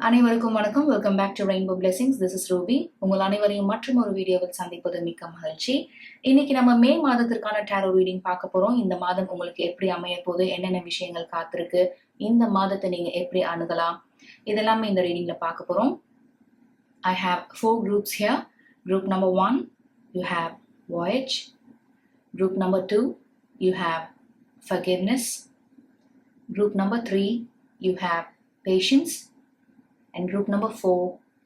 அனைவருக்கும் வணக்கம். Welcome back to rainbow Blessings. This is Ruby. உங்கள் அனைவரையும் மற்றும் ஒரு வீடியோவில் சந்திப்பது மிக்க மகிழ்ச்சி. இன்னைக்கு நம்ம மே மாதத்திற்கான டேரோ ரீடிங் பார்க்க போறோம். இந்த மாதம் உங்களுக்கு எப்படி அமைய போகுது, என்னென்ன விஷயங்கள் காத்திருக்கு, இந்த மாதத்தை நீங்க எப்படி அணுகலாம், இதெல்லாமே இந்த ரீடிங்ல பார்க்க போறோம். I have 4 groups here. Group number 1, you have voyage. Group number 2, you have forgiveness. Group number 3, you have patience. And group number 4,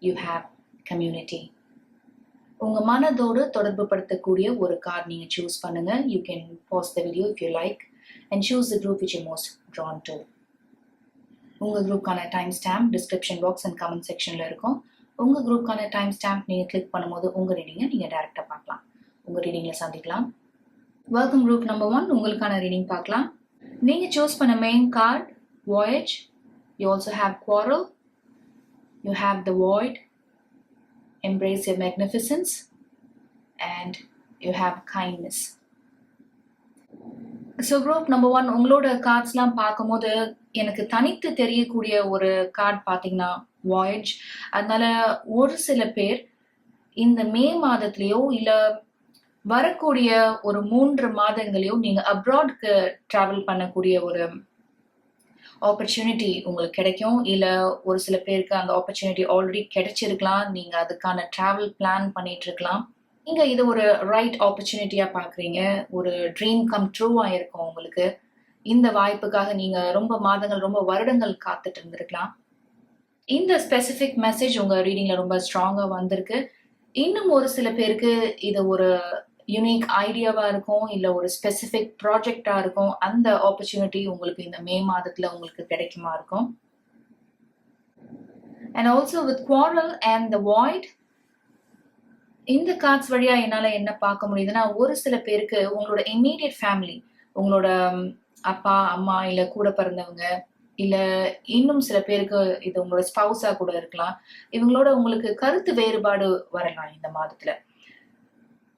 you have community. உங்க மனதோடு தொடர்பு படுத்தக்கூடிய ஒரு கார்டு நீங்க சூஸ் பண்ணுங்க. You can pause the video if you like and choose the group which you're most drawn to. உங்க குரூப்கான time stamp description box and comment செக்ஷன்ல இருக்கும். உங்க குரூப்கான டைம் ஸ்டாம்ப் நீங்க கிளிக் பண்ணும்போது உங்க ரீடிங்கை நீங்க டைரக்டா பார்க்கலாம். உங்க ரீடிங்ல சந்திக்கலாம். Welcome group number 1. உங்களுக்கான ரீடிங் பார்க்கலாம். நீங்க சூஸ் பண்ண main card voyage. You also have quarrel. You have the void, embrace your magnificence, and you have kindness. So group number 1, உங்களோட கார்ட்ஸ்லாம் பார்க்கும்போது எனக்கு தனித்து தெரியக்கூடிய ஒரு கார்டு பார்த்தீங்கன்னா voyage. அதனால ஒரு சில பேர் இந்த மே மாதத்துலயோ இல்ல வரக்கூடிய ஒரு 3 மாதங்களையோ நீங்க அப்ராட்க்கு டிராவல் பண்ணக்கூடிய ஒரு ஆப்பர்ச்சுனிட்டி உங்களுக்கு கிடைக்கும். இல்ல ஒரு சில பேருக்கு அந்த ஆப்பர்ச்சுனிட்டி ஆல்ரெடி கிடைச்சிருக்கலாம். நீங்க அதுக்கான டிராவல் பிளான் பண்ணிட்டு இருக்கலாம். நீங்க இது ஒரு ரைட் ஆப்பர்ச்சுனிட்டியா பாக்குறீங்க. ஒரு ட்ரீம் கம் ட்ரூ ஆயிருக்கும் உங்களுக்கு. இந்த வாய்ப்புக்காக நீங்க ரொம்ப மாதங்கள், ரொம்ப வருடங்கள் காத்துட்டு இருந்திருக்கலாம். இந்த ஸ்பெசிபிக் மெசேஜ் உங்க ரீடிங்ல ரொம்ப ஸ்ட்ராங்கா வந்திருக்கு. இன்னும் ஒரு சில பேருக்கு இது ஒரு யூனிக் ஐடியாவா இருக்கும், இல்ல ஒரு ஸ்பெசிபிக் ப்ராஜெக்டா இருக்கும். அந்த ஆப்பர்ச்சுனிட்டி உங்களுக்கு இந்த மே மாதத்துல உங்களுக்கு கிடைக்குமா இருக்கும். And also with quarrel and the void, இந்த கார்ட்ஸ் வழியா என்னால என்ன பார்க்க முடியுதுன்னா, ஒரு சில பேருக்கு உங்களோட இம்மீடியட் ஃபேமிலி, உங்களோட அப்பா அம்மா இல்ல கூட பிறந்தவங்க, இல்ல இன்னும் சில பேருக்கு இது உங்களோட ஸ்பௌஸா கூட இருக்கலாம். இவங்களோட உங்களுக்கு கருத்து வேறுபாடு வரலாம் இந்த மாதத்துல.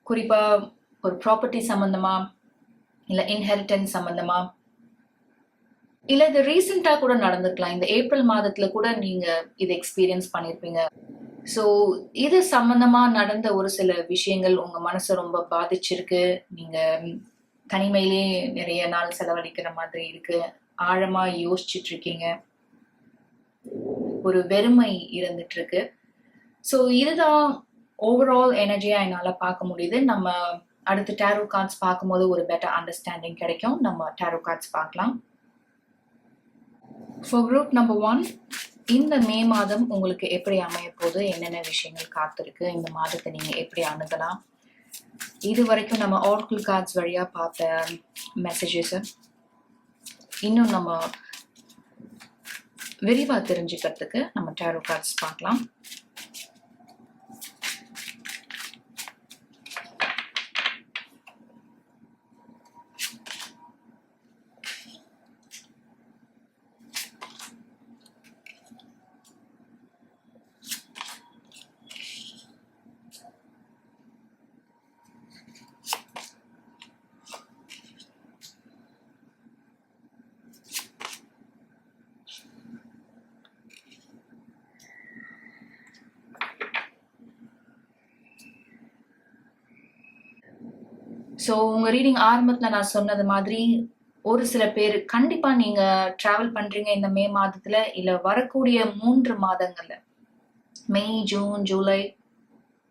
குறிப்பா ஒரு ப்ராப்பர்ட்டி சம்பந்தமா, இல்ல இன்ஹெரிட்டன்ஸ் சம்பந்தமா, இல்ல இது ரீசெண்டா கூட நடந்திருக்கலாம். இந்த ஏப்ரல் மாதத்துல கூட நீங்க இதை எக்ஸ்பீரியன்ஸ் பண்ணிருப்பீங்க. ஸோ இது சம்பந்தமா நடந்த ஒரு சில விஷயங்கள் உங்க மனசை ரொம்ப பாதிச்சிருக்கு. நீங்க தனிமையிலே நிறைய நாள் செலவழிக்கிற மாதிரி இருக்கு. ஆழமா யோசிச்சுட்டு இருக்கீங்க. ஒரு வெறுமை இருந்துட்டு இருக்கு. ஸோ இதுதான் ஓவரால் எனர்ஜியா என்னால பார்க்க முடியுது. நம்ம அடுத்து டேரோ கார்ட்ஸ் பார்க்கும்போது ஒரு பெட்டர் அண்டர்ஸ்டாண்டிங் கிடைக்கும். நம்ம டேரோ கார்ட்ஸ் பார்க்கலாம். ஃபார் குரூப் நம்பர் 1, இந்த மே மாதம் உங்களுக்கு எப்படி அமைய போகுது, என்னென்ன விஷயங்கள் காத்திருக்கு, இந்த மாதத்தை நீங்க எப்படி அணுகலாம், இது வரைக்கும் நம்ம ஆர்க்கிள் கார்ட்ஸ் வழியா பார்த்த மெசேஜஸ் இன்னும் நம்ம விரிவா தெரிஞ்சுக்கிறதுக்கு நம்ம டேரோ கார்ட்ஸ் பார்க்கலாம். ஸோ உங்க ரீடிங் ஆரம்பத்துல நான் சொன்னது மாதிரி ஒரு சில பேர் கண்டிப்பா நீங்க டிராவல் பண்றீங்க இந்த மே மாதத்துல, இல்ல வரக்கூடிய 3 மாதங்கள்ல, மே, ஜூன், ஜூலை,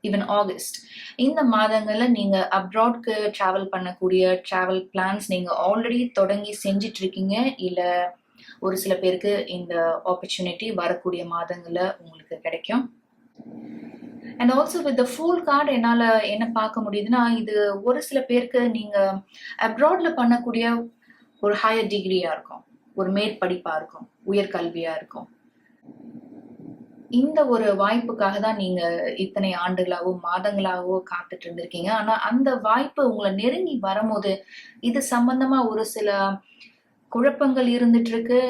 ஈவன் ஆகஸ்ட், இந்த மாதங்கள்ல நீங்க அப்ராட்க்கு டிராவல் பண்ணக்கூடிய டிராவல் பிளான்ஸ் நீங்க ஆல்ரெடி தொடங்கி செஞ்சிட்டு இருக்கீங்க. இல்ல ஒரு சில பேருக்கு இந்த ஆப்பர்ச்சுனிட்டி வரக்கூடிய மாதங்கள்ல உங்களுக்கு கிடைக்கும். And also with the full card என்னால என்ன பார்க்க முடியுதுன்னா, இது ஒரு சில பேருக்கு நீங்க அப்ராட்ல பண்ணக்கூடிய ஒரு ஹையர் டிகிரியா இருக்கும், ஒரு மேற்படிப்பா இருக்கும், உயர்கல்வியா இருக்கும். இந்த ஒரு வாய்ப்புக்காக தான் நீங்க இத்தனை ஆண்டுகளாவோ மாதங்களாவோ காத்துட்டு இருந்திருக்கீங்க. ஆனா அந்த வாய்ப்பு உங்களை நெருங்கி வரும்போது இது சம்பந்தமா ஒரு சில குழப்பங்கள் இருந்துட்டு இருக்கு,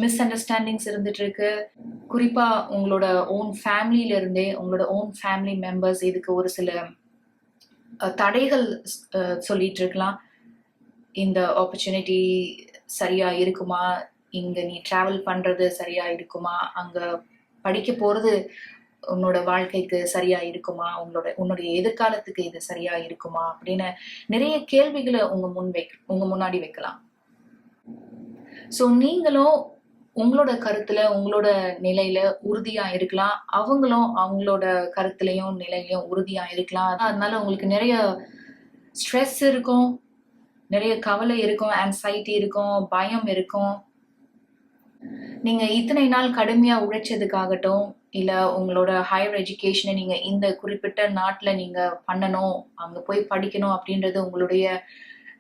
மிஸ் அண்டர்ஸ்டாண்டிங்ஸ் இருந்துட்டு இருக்கு. குறிப்பா உங்களோட ஓன் ஃபேமிலியில இருந்தே, உங்களோட ஓன் ஃபேமிலி மெம்பர்ஸ் இதுக்கு ஒரு சில தடைகள் சொல்லிட்டு இருக்கலாம். இந்த ஆப்பர்ச்சுனிட்டி சரியா இருக்குமா, இங்க நீ டிராவல் பண்றது சரியா இருக்குமா, அங்க படிக்க போறது உன்னோட வாழ்க்கைக்கு சரியா இருக்குமா, உன்னுடைய எதிர்காலத்துக்கு இது சரியா இருக்குமா அப்படின்னு நிறைய கேள்விகளை உங்க முன்னாடி வைக்கலாம். சோ நீங்களும் உங்களோட கருத்துல உங்களோட நிலையில உறுதியா இருக்கலாம், அவங்களும் அவங்களோட கருத்துலயும் நிலையிலயும் உறுதியா இருக்கலாம். அதனால உங்களுக்கு நிறைய ஸ்ட்ரெஸ் இருக்கும், நிறைய கவலை இருக்கும், ஆன்சைட்டி இருக்கும், பயம் இருக்கும். நீங்க இத்தனை நாள் கடுமையா உழைச்சதுக்காகட்டும், இல்ல உங்களோட ஹையர் எஜுகேஷனை நீங்க இந்த குறிப்பிட்ட நாட்டுல நீங்க பண்ணணும், அங்க போய் படிக்கணும் அப்படின்றது உங்களுடைய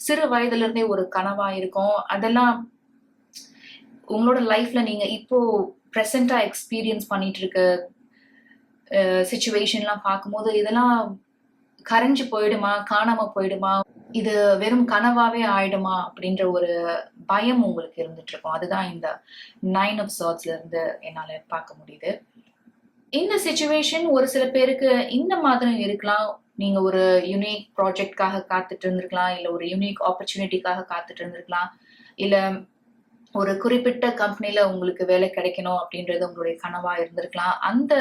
சிறு வயதுல இருந்தே ஒரு கனவா இருக்கும். அதெல்லாம் உங்களோட லைஃப்ல நீங்க இப்போ ப்ரெசென்டா எக்ஸ்பீரியன்ஸ் பண்ணிட்டு இருக்க சிச்சுவேஷன்லாம் பார்க்கும்போது இதெல்லாம் கரைஞ்சு போயிடுமா, காணாம போயிடுமா, இது வெறும் கனவாவே ஆயிடுமா அப்படின்ற ஒரு பயம் உங்களுக்கு இருந்துட்டு இருக்கும். அதுதான் இந்த 9 of Swordsல இருந்து என்னால பார்க்க முடியுது. இந்த சிச்சுவேஷன் ஒரு சில பேருக்கு இந்த மாதிரி இருக்கலாம். நீங்க ஒரு யூனிக் ப்ராஜெக்ட்காக காத்துட்டு இருந்திருக்கலாம், இல்ல ஒரு யூனிக் ஆப்பர்ச்சுனிட்டிக்காக காத்துட்டு இருந்திருக்கலாம், இல்ல ஒரு குறிப்பிட்ட கம்பெனில உங்களுக்கு வேலை கிடைக்கணும் அப்படின்றது உங்களுடைய கனவா இருந்திருக்கலாம். அந்த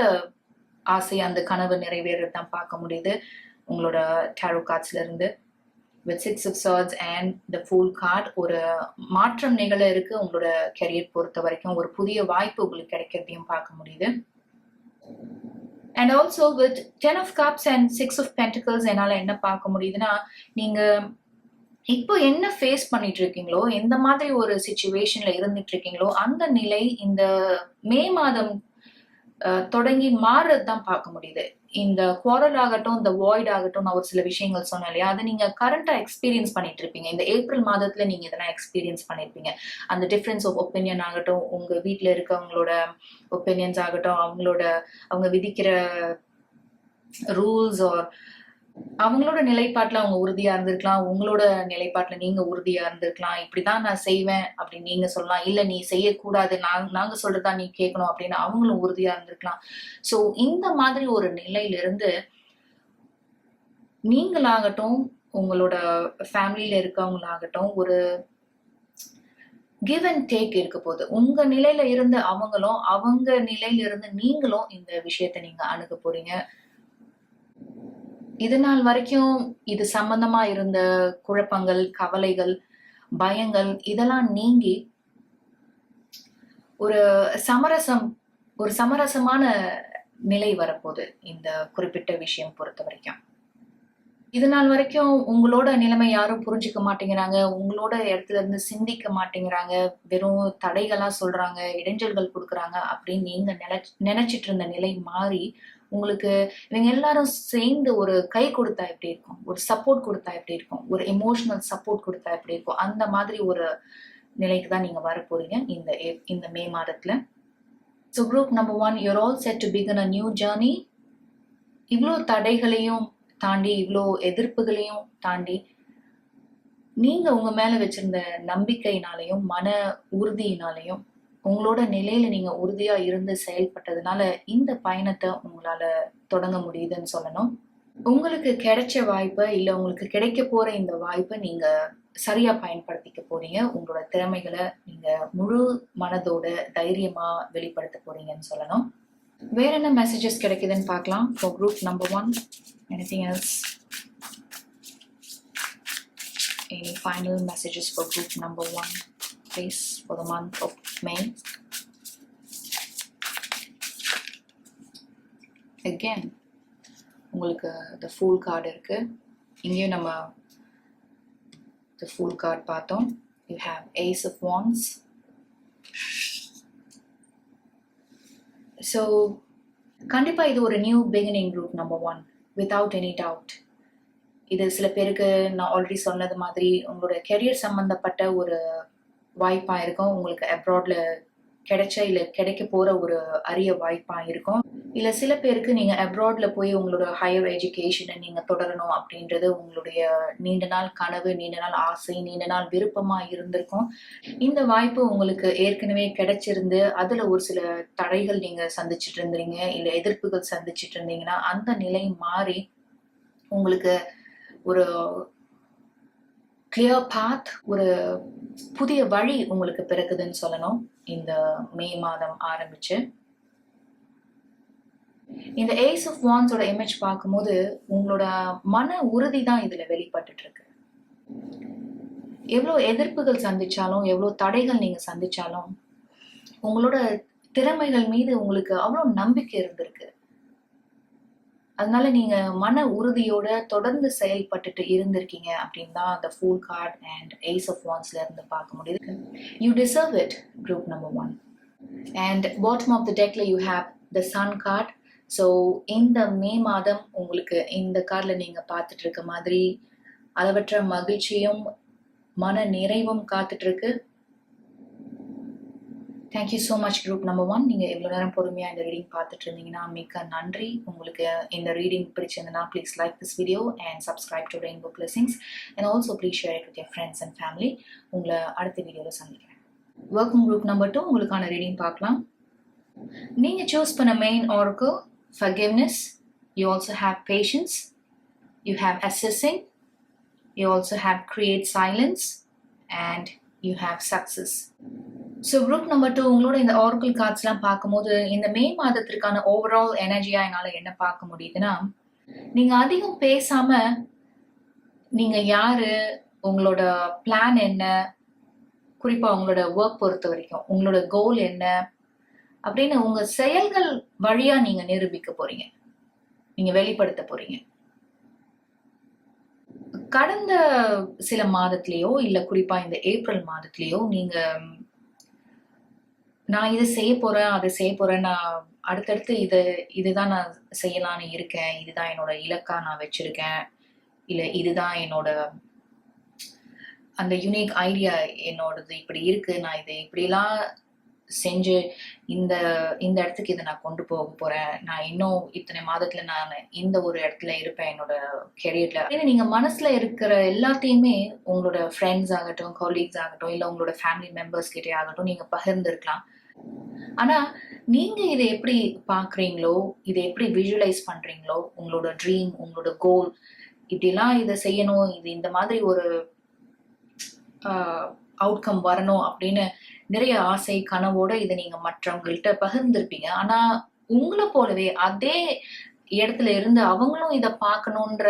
ஆசை, அந்த கனவு நிறைவேறதான் பார்க்க முடியுது உங்களோட டாரோ கார்ட்ஸ்ல இருந்து. with 6 of Swords and the Fool card ஒரு மாற்றம் நிகழ இருக்கு உங்களோட கெரியர் பொறுத்த வரைக்கும். ஒரு புதிய வாய்ப்பு உங்களுக்கு கிடைக்கிறதையும் பார்க்க முடியுது. and also with 10 of Cups and 6 of Pentacles என்னால என்ன பார்க்க முடியுதுன்னா, நீங்க இப்போ என்ன ஃபேஸ் பண்ணிட்டு இருக்கீங்களோ, எந்த மாதிரி ஒரு சிச்சுவேஷன்ல இருந்துட்டு இருக்கீங்களோ, அந்த நிலை இந்த மே மாதம் தொடங்கி மாறுறதுதான் பார்க்க முடியுது. இந்த குவாரல் ஆகட்டும், இந்த வாய்ட் ஆகட்டும், நான் ஒரு சில விஷயங்கள் சொன்னேன் இல்லையா, அதை நீங்க கரண்டா எக்ஸ்பீரியன்ஸ் பண்ணிட்டு இருப்பீங்க. இந்த ஏப்ரல் மாதத்துல நீங்க இதெல்லாம் எக்ஸ்பீரியன்ஸ் பண்ணிருப்பீங்க. அந்த டிஃபரன்ஸ் ஆஃப் ஒப்பீனியன் ஆகட்டும், உங்க வீட்டுல இருக்கவங்களோட ஒப்பீனியன்ஸ் ஆகட்டும், அவங்க விதிக்கிற ரூல்ஸ் ஆர் அவங்களோட நிலைப்பாட்டுல அவங்க உறுதியா இருந்திருக்கலாம், உங்களோட நிலைப்பாட்டுல நீங்க உறுதியா இருந்திருக்கலாம். இப்படிதான் நான் செய்வேன் அப்படின்னு நீங்க சொல்லலாம், இல்ல நீ செய்யக்கூடாது, நாங்க சொல்றதா நீ கேட்கணும் அப்படின்னு அவங்களும் உறுதியா இருந்திருக்கலாம். சோ இந்த மாதிரி ஒரு நிலையில இருந்து நீங்களாகட்டும், உங்களோட ஃபேமிலியில இருக்கவங்களாகட்டும், ஒரு கிவ் அண்ட் டேக் இருக்க போது. உங்க நிலையில இருந்து அவங்களும், அவங்க நிலையில இருந்து நீங்களும் இந்த விஷயத்தை நீங்க அணுக போறீங்க. இது நாள் வரைக்கும் இது சம்பந்தமா இருந்த குழப்பங்கள், கவலைகள், பயங்கள் இதெல்லாம் நீங்கி ஒரு சமரசமான நிலை வரப்போகுது இந்த குறிப்பிட்ட விஷயம் பொறுத்த வரைக்கும். இது நாள் வரைக்கும் உங்களோட நிலைமை யாரும் புரிஞ்சுக்க மாட்டேங்கிறாங்க, உங்களோட இடத்துல இருந்து சிந்திக்க மாட்டேங்கிறாங்க, வெறும் தடைகளா சொல்றாங்க, இடைஞ்சல்கள் கொடுக்குறாங்க அப்படின்னு நீங்க நினைச்சிட்டு இருந்த நிலை மாறி உங்களுக்கு இவங்க எல்லாரும் சேர்ந்து ஒரு கை கொடுத்தா எப்படி இருக்கும், ஒரு சப்போர்ட் கொடுத்தா எப்படி இருக்கும், ஒரு எமோஷனல் சப்போர்ட் கொடுத்தா எப்படி இருக்கும், அந்த மாதிரி ஒரு நிலைக்கு தான் நீங்க வர போறீங்க இந்த மே மாதத்துல. So group number 1, you're all set to begin a new journey. இவ்வளோ தடைகளையும் தாண்டி, இவ்வளோ எதிர்ப்புகளையும் தாண்டி, நீங்க உங்க மேல வச்சிருந்த நம்பிக்கையினாலையும் மன உறுதியினாலையும் உங்களோட நிலையில நீங்க உறுதியா இருந்து செயல்பட்டதுனால இந்த பயணத்தை உங்களால தொடங்க முடியுதுன்னு சொல்லணும். உங்களுக்கு கிடைச்ச வாய்ப்பை, இல்ல உங்களுக்கு கிடைக்க போற இந்த வாய்ப்பை நீங்க சரியா பயன்படுத்திக்க போறீங்க. உங்களோட திறமைகளை நீங்க முழு மனதோட தைரியமா வெளிப்படுத்த போறீங்கன்னு சொல்லணும். வேற என்ன மெசேஜஸ் கிடைக்குதுன்னு பார்க்கலாம் for group number 1. Anything else? Any final messages for group number 1, please, for the month of May? Again, உங்களுக்கு the Fool card இருக்கு. இங்கேயும் நம்ம the Fool card பார்த்தோம். You have Ace of Wands. So கண்டிப்பா இது ஒரு new beginning group number 1, without any doubt. இது சில பேருக்கு நான் ஆல்ரெடி சொன்னது மாதிரி உங்களோட கெரியர் சம்பந்தப்பட்ட ஒரு வாய்ப்பா இருக்கும். உங்களுக்கு அப்ராட்ல கிடைச்ச இல்ல கிடைக்க போற ஒரு அரிய வாய்ப்பா இருக்கும். இல்ல சில பேருக்கு நீங்க அப்ராட்ல போய் உங்களோட ஹையர் எஜுகேஷனை நீங்க தொடரணும் அப்படின்றது உங்களுடைய நீண்ட நாள் கனவு, நீண்ட நாள் ஆசை, நீண்ட நாள் விருப்பமா இருந்திருக்கும். இந்த வாய்ப்பு உங்களுக்கு ஏற்கனவே கிடைச்சிருந்து அதுல ஒரு சில தடைகள் நீங்க சந்திச்சுட்டு இருந்தீங்க, இல்ல எதிர்ப்புகள் சந்திச்சுட்டு இருந்தீங்கன்னா அந்த நிலை மாறி உங்களுக்கு ஒரு கிளியர் பாத், ஒரு புதிய வழி உங்களுக்கு பிறக்குதுன்னு சொல்லணும். இந்த மே மாதம் ஆரம்பிச்சு இந்த ஏஸ் ஆஃப் வான்ஸோட இமேஜ் பார்க்கும்போது உங்களோட மன உறுதி தான் இதுல வெளிப்பட்டுட்டு இருக்கு. எவ்வளோ எதிர்ப்புகள் சந்திச்சாலும், எவ்வளோ தடைகள் நீங்க சந்திச்சாலும், உங்களோட திறமைகள் மீது உங்களுக்கு அவ்வளோ நம்பிக்கை இருந்திருக்கு. அதனால நீங்க மன உறுதியோட தொடர்ந்து செயல்பட்டுட்டு இருந்திருக்கீங்க அப்படின்னு தான் அந்த fool card and ace of வான்ஸ்ல இருந்து பார்க்க முடியுது. You deserve it, group number 1. And bottom of the டெக்ல you have the sun card. So இந்த மே மாதம் உங்களுக்கு இந்த கார்டில் நீங்கள் பார்த்துட்டு இருக்க மாதிரி அளவற்ற மகிழ்ச்சியும் மன நிறைவும் காத்துட்டு இருக்கு. Thank you so much group number 1. நீங்கள் இவ்வளோ நேரம் பொறுமையாக இந்த ரீடிங் பார்த்துட்டு இருந்தீங்கன்னா மிக்க நன்றி. உங்களுக்கு இந்த ரீடிங் பிடிச்சிருந்தனா please like this video and subscribe to rainbow blessings and also please share it with your friends and family. உங்களை அடுத்த வீடியோவில் சந்திக்கிறேன். ஒர்க்கிங் குரூப் நம்பர் 2 உங்களுக்கான ரீடிங் பார்க்கலாம். நீங்கள் சூஸ் பண்ண main ஆர்க்கல் forgiveness. You also have patience. You have assessing. You also have create silence and you have success. So group number 2 உங்களோட இந்த oracle cards எல்லாம் பார்க்கும்போது இந்த மே மாதத்திற்கான ஓவரால் எனர்ஜியா என்னால என்ன பார்க்க முடியுதுன்னா, நீங்க அதிகம் பேசாம நீங்க யாரு, உங்களோட பிளான் என்ன, குறிப்பா உங்களோட ஒர்க் பொறுத்த வரைக்கும் உங்களோட கோல் என்ன அப்படின்னு உங்க செயல்கள் வழியா நீங்க நிரூபிக்க போறீங்க, நீங்க வெளிப்படுத்த போறீங்க. கடந்த சில மாதத்திலேயோ இல்ல குறிப்பா இந்த ஏப்ரல் மாதத்திலேயோ நீங்க நான் இதை செய்ய போறேன் அதை செய்ய போறேன், நான் அடுத்தடுத்து இதுதான் நான் செய்யலான்னு இருக்கேன், இதுதான் என்னோட இலக்கா நான் வச்சிருக்கேன், இல்ல இதுதான் என்னோட அந்த யூனிக் ஐடியா என்னோடது இப்படி இருக்கு, நான் இதை இப்படிலாம் செஞ்சு இந்த இடத்துக்கு இதை நான் கொண்டு போக போறேன், நான் இன்னும் இத்தனை மாதத்துல நான் இந்த ஒரு இடத்துல இருப்பேன் என்னோட கெரியர்ல. ஏன்னா நீங்க மனசுல இருக்கிற எல்லாத்தையுமே உங்களோட ஃப்ரெண்ட்ஸ் ஆகட்டும், கொலீக்ஸ் ஆகட்டும், இல்ல உங்களோட ஃபேமிலி மெம்பர்ஸ் கிட்டே ஆகட்டும் நீங்க பகிர்ந்துருக்கலாம். ஆனா நீங்க இதை எப்படி பாக்குறீங்களோ, இதை எப்படி விஷுவலைஸ் பண்றீங்களோ, உங்களோட ட்ரீம், உங்களோட கோல், இப்படிலாம் இதை செய்யணும், இது இந்த மாதிரி ஒரு அவுட்கம் வரணும் அப்படின்னு நிறைய ஆசை கனவோட இதை நீங்க மற்றவங்கள்ட்ட பகிர்ந்திருப்பீங்க. ஆனா உங்களை போலவே அதே இடத்துல இருந்து அவங்களும் இதை பார்க்கணுன்ற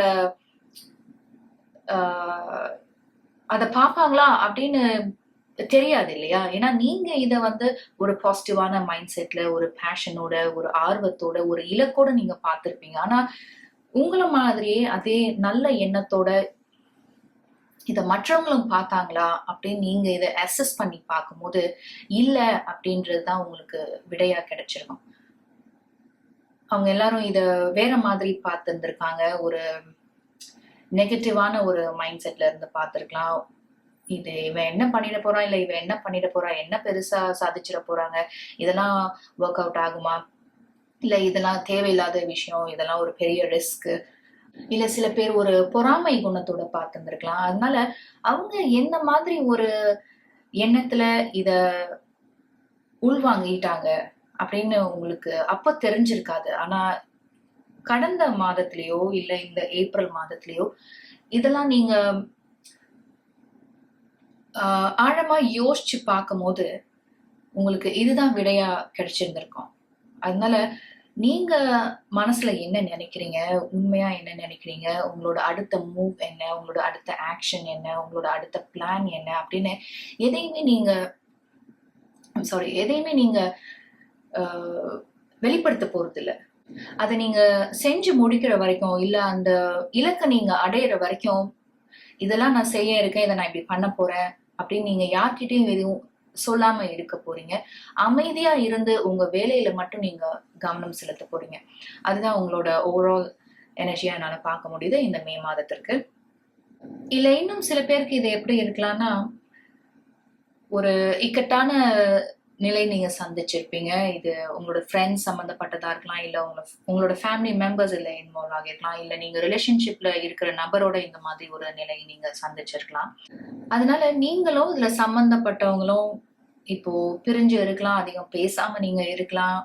அதை பார்ப்பாங்களா அப்படின்னு தெரியாது இல்லையா? ஏன்னா நீங்க இதை ஒரு பாசிட்டிவான மைண்ட் செட்ல, ஒரு பேஷனோட, ஒரு ஆர்வத்தோட, ஒரு இலக்கோட நீங்க பார்த்திருப்பீங்க. ஆனா உங்களை மாதிரியே அதே நல்ல எண்ணத்தோட இதை மற்றவங்களும் பார்த்தாங்களா அப்படின்னு நீங்க இதை அசஸ் பண்ணி பார்க்கும்போது இல்ல அப்படின்றதுதான் உங்களுக்கு விடையா கிடைச்சிருக்கும். அவங்க எல்லாரும் இத வேற மாதிரி பார்த்துருந்துருக்காங்க, ஒரு நெகட்டிவான ஒரு மைண்ட் செட்ல இருந்து பார்த்திருக்கலாம். இது இவன் என்ன பண்ணிட போறான், இல்ல இவன் என்ன பண்ணிட போறா, என்ன பெருசா சாதிச்சிட போறாங்க, இதெல்லாம் ஒர்க் அவுட் ஆகுமா, இல்ல இதெல்லாம் தேவையில்லாத விஷயம், இதெல்லாம் ஒரு பெரிய ரிஸ்க், இல்ல சில பேர் ஒரு பொறாமை குணத்தோட பார்த்துருந்துருக்கலாம். அதனால அவங்க என்ன மாதிரி ஒரு எண்ணத்துல இத உள்வாங்கிட்டாங்க அப்படின்னு உங்களுக்கு அப்ப தெரிஞ்சிருக்காது. ஆனா கடந்த மாதத்திலேயோ இல்ல இந்த ஏப்ரல் மாதத்திலேயோ இதெல்லாம் நீங்க ஆழமா யோசிச்சு பார்க்கும் போது உங்களுக்கு இதுதான் விடையா கிடைச்சிருந்திருக்கும். அதனால நீங்க மனசுல என்ன நினைக்கிறீங்க, உண்மையா என்ன நினைக்கிறீங்க, உங்களோட அடுத்த மூவ் என்ன, உங்களோட அடுத்த ஆக்ஷன் என்ன, உங்களோட அடுத்த பிளான் என்ன அப்படின்னு எதையுமே நீங்க வெளிப்படுத்த போறது இல்ல. அதை நீங்க செஞ்சு முடிக்கிற வரைக்கும், இல்ல அந்த இலக்கை நீங்க அடையிற வரைக்கும் இதெல்லாம் நான் செய்ய இருக்கேன், இதை நான் இப்படி பண்ண போறேன் அப்படின்னு நீங்க யார்கிட்டயும் எதுவும் சொல்லாம இருக்க போறீங்க. அமைதியா இருந்து உங்க வேலையில மட்டும் நீங்க கவனம் செலுத்த போறீங்க. அதுதான் உங்களோட ஓவரால் எனர்ஜியா என்னால பார்க்க முடியுது இந்த மே மாதத்திற்கு. இல்ல இன்னும் சில பேருக்கு இது எப்படி இருக்கலாம்னா, ஒரு இக்கட்டான நிலை நீங்க சந்திச்சிருப்பீங்க. இது உங்களோட ஃப்ரெண்ட்ஸ் சம்பந்தப்பட்டதா இருக்கலாம், இல்ல உங்களோட ஃபேமிலி மெம்பர்ஸ் இல்ல இன்வால்வ் ஆகிருக்கலாம், இல்ல நீங்க ரிலேஷன்ஷிப்ல இருக்கிற நபரோட இந்த மாதிரி ஒரு நிலை நீங்க சந்திச்சிருக்கலாம். அதனால நீங்களும் இதுல சம்பந்தப்பட்டவங்களும் இப்போ பிரிஞ்சு இருக்கலாம், அதிகம் பேசாம நீங்க இருக்கலாம்,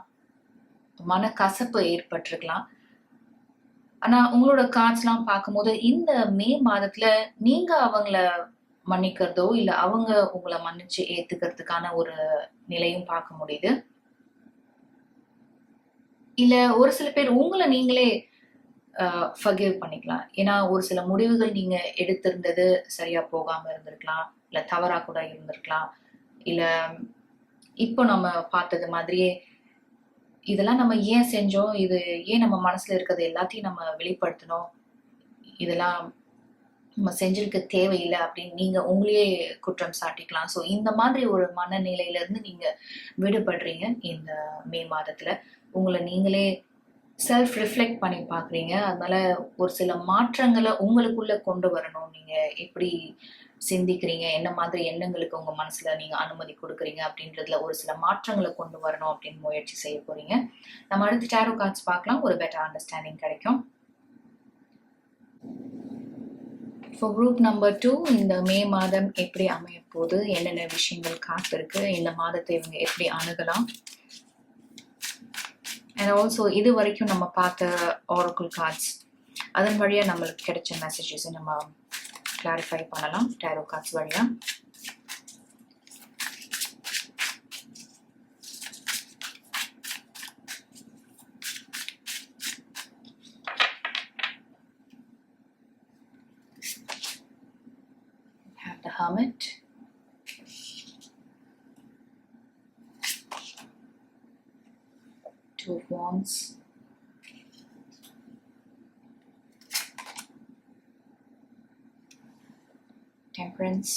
மனக்கசப்பு ஏற்பட்டிருக்கலாம். ஆனா உங்களோட கார்ட்ஸ் எல்லாம் பார்க்கும்போது இந்த மே மாதத்துல நீங்க அவங்கள மன்னிக்கிறதோ இல்ல அவங்க உங்களை மன்னிச்சு ஏத்துக்கிறதுக்கான ஒரு நிலையும் பார்க்க முடியுது. இல்ல ஒரு சில பேர் உங்களை நீங்களே ஃபர்கிவ் பண்ணிக்கலாம். ஏன்னா ஒரு சில முடிவுகள் நீங்க எடுத்திருந்தது சரியா போகாம இருந்திருக்கலாம், இல்ல தவறா கூட இருந்திருக்கலாம், இல்ல இப்போ நம்ம பார்த்தது மாதிரியே இதெல்லாம் நம்ம ஏன் செஞ்சோம், இது ஏன் நம்ம மனசுல இருக்கிறது எல்லாத்தையும் நம்ம வெளிப்படுத்தணும், இதெல்லாம் நம்ம செஞ்சிருக்க தேவையில்லை அப்படின்னு நீங்க உங்களையே குற்றம் சாட்டிக்கலாம். ஸோ இந்த மாதிரி ஒரு மனநிலையில இருந்து நீங்க விடுபடுறீங்க இந்த மே மாதத்துல. உங்களை நீங்களே செல்ஃப் ரிஃப்ளெக்ட் பண்ணி பாக்குறீங்க. அதனால ஒரு சில மாற்றங்களை உங்களுக்குள்ள கொண்டு வரணும். நீங்க எப்படி சிந்திக்கிறீங்க, என்ன மாதிரி எண்ணங்களுக்கு உங்க மனசுல நீங்க அனுமதி கொடுக்குறீங்க அப்படின்றதுல ஒரு சில மாற்றங்களை கொண்டு வரணும் அப்படின்னு முயற்சி செய்ய போறீங்க. நம்ம அடுத்து டேரோ கார்ட்ஸ் பார்க்கலாம், ஒரு பெட்டர் அண்டர்ஸ்டாண்டிங் கிடைக்கும். ஃபார் குரூப் நம்பர் 2, இந்த மே மாதம் எப்படி அமைய போகுது, என்னென்ன விஷயங்கள் காத்திருக்கு, இந்த மாதத்தை இவங்க எப்படி அணுகலாம், அண்ட் ஆல்சோ இது வரைக்கும் நம்ம பார்த்த ஆரக்கிள் கார்ட்ஸ் அதன் வழியா நம்மளுக்கு கிடைச்ச மெசேஜஸ் நம்ம கிளாரிஃபை பண்ணலாம் டேரோ கார்ட்ஸ் வழியா. The Hermit, Two of Wands, Temperance,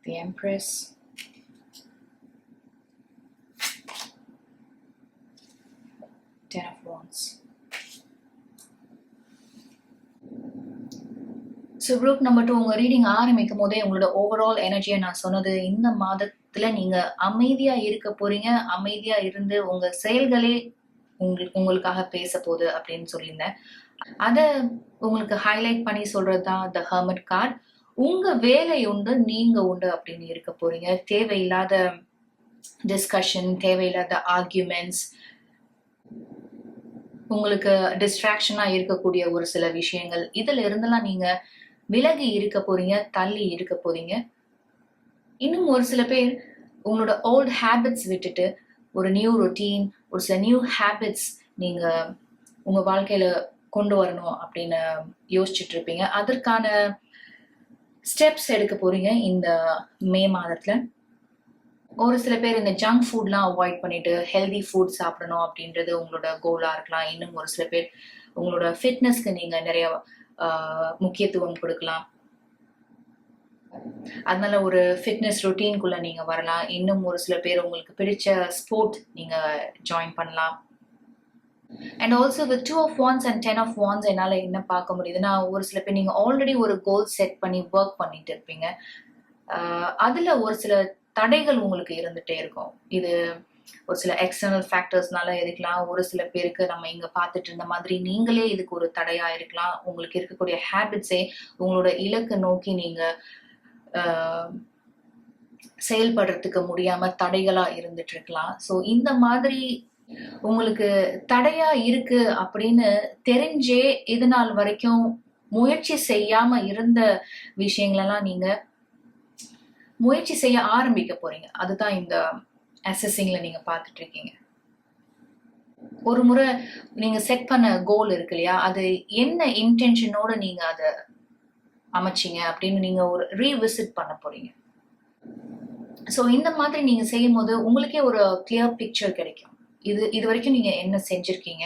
the Empress, Ten of Wands. So group number 2, உங்கள் ரீடிங் ஆரம்பிக்கும் போதே உங்களோட ஓவரால் எனர்ஜியை நான் சொன்னது, இந்த மாதத்தில் நீங்கள் அமைதியாக இருக்க போறீங்க, அமைதியாக இருந்து உங்கள் செயல்களே உங்களுக்காக பேச போகுது அப்படின்னு சொல்லியிருந்தேன். அதை உங்களுக்கு ஹைலைட் பண்ணி சொல்றது தான் த ஹெர்மிட் கார்டு. உங்கள் வேலை உண்டு, நீங்கள் உண்டு அப்படின்னு இருக்க போறீங்க. தேவையில்லாத டிஸ்கஷன், தேவையில்லாத ஆர்கியூமெண்ட்ஸ், உங்களுக்கு டிஸ்ட்ராக்ஷனாக இருக்கக்கூடிய ஒரு சில விஷயங்கள், இதில் இருந்தெல்லாம் நீங்கள் விலகி இருக்க போறீங்க, தள்ளி இருக்க போறீங்க. இன்னும் ஒரு சில பேர் உங்களோட ஓல்ட் ஹேபிட்ஸ் விட்டுட்டு ஒரு நியூ ரொட்டீன், ஒரு சில நியூ ஹேபிட்ஸ் நீங்க உங்க வாழ்க்கையில கொண்டு வரணும் அப்படின்னு யோசிச்சுட்டு இருப்பீங்க. அதற்கான ஸ்டெப்ஸ் எடுக்க போறீங்க இந்த மே மாதத்துல. ஒரு சில பேர் இந்த ஜங்க் ஃபுட்லாம் அவாய்ட் பண்ணிட்டு ஹெல்தி ஃபுட் சாப்பிடணும் அப்படின்றது உங்களோட கோலா இருக்கலாம். இன்னும் ஒரு சில பேர் உங்களோட ஃபிட்னஸ்க்கு நீங்க நிறைய முக்கியத்துவம் கொடுக்கலாம். அதனால ஒரு ஃபிட்னஸ் ரொட்டீன்குள்ள நீங்க வரலாம். இன்னும் ஒரு சில பேர் உங்களுக்கு பிடிச்ச ஸ்போர்ட் நீங்க ஜாயின் பண்ணலாம். And also with 2 of Wands and 10 of Wands என்னால என்ன பார்க்க முடியுதுன்னா, ஒரு சில பேர் நீங்க ஆல்ரெடி ஒரு கோல் செட் பண்ணி ஒர்க் பண்ணிட்டு இருப்பீங்க. அதுல ஒரு சில தடைகள் உங்களுக்கு இருந்துட்டே இருக்கும். இது ஒரு சில எக்ஸ்டர்னல் ஃபேக்டர்ஸ்னால இருக்கலாம். ஒரு சில பேருக்கு நம்ம இங்க பார்த்துட்டு இருந்த மாதிரி நீங்களே இதுக்கு ஒரு தடையா இருக்கலாம். உங்களுக்கு இருக்கக்கூடிய ஹேபிட்ஸே உங்களோட இலக்கு நோக்கி நீங்க செயல்படுறதுக்கு முடியாம தடைகளா இருந்துட்டு இருக்கலாம். ஸோ இந்த மாதிரி உங்களுக்கு தடையா இருக்கு அப்படின்னு தெரிஞ்சே இது நாள் வரைக்கும் முயற்சி செய்யாம இருந்த விஷயங்களெல்லாம் நீங்க முயற்சி செய்ய ஆரம்பிக்க போறீங்க. அதுதான் இந்த அசஸிங்ல நீங்க பார்த்துட்டு இருக்கீங்க. ஒரு முறை நீங்க செட் பண்ண கோல் இருக்கு இல்லையா, அது என்ன இன்டென்ஷனோட நீங்க அதை அமைச்சிங்க அப்படின்னு நீங்க ஒரு ரீவிசிட் பண்ண போறீங்க. ஸோ இந்த மாதிரி நீங்க செய்யும் போது உங்களுக்கே ஒரு கிளியர் பிக்சர் கிடைக்கும். இது வரைக்கும் நீங்க என்ன செஞ்சிருக்கீங்க,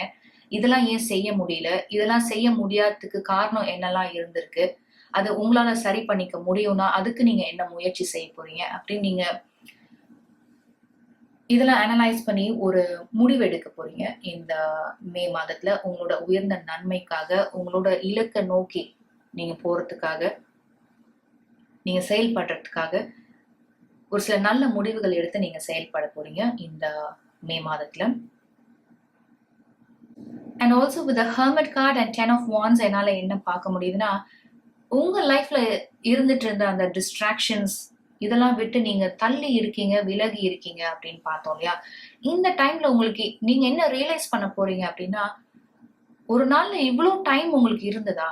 இதெல்லாம் ஏன் செய்ய முடியல, இதெல்லாம் செய்ய முடியாததுக்கு காரணம் என்னெல்லாம் இருந்திருக்கு, அது உங்களால சரி பண்ணிக்க முடியும்னா அதுக்கு நீங்க என்ன முயற்சி செய்ய போறீங்க அப்படின்னு நீங்க இதெல்லாம் அனலைஸ் பண்ணி ஒரு முடிவு எடுக்க போறீங்க. இந்த மே மாதத்துல உங்களோட உயர்ந்த நன்மைக்காக, உங்களோட இலக்கை நோக்கி நீங்க போறதுக்காக, நீங்க செயல்படுறதுக்காக ஒரு சில நல்ல முடிவுகள் எடுத்து நீங்க செயல்பட போறீங்க இந்த மே மாதத்துல. And also with the hermit card and 10 of Wands என்னால என்ன பார்க்க முடியுதுன்னா, உங்க லைஃப்ல இருந்துட்டு இருந்த அந்த டிஸ்ட்ராக்ஷன்ஸ் இதெல்லாம் விட்டு நீங்க தள்ளி இருக்கீங்க, விலகி இருக்கீங்க அப்படின்னு பார்த்தோம் இல்லையா. இந்த டைம்ல உங்களுக்கு நீங்க என்ன ரியலைஸ் பண்ண போறீங்க அப்படின்னா, ஒரு நாள்ல இவ்வளோ டைம் உங்களுக்கு இருந்ததா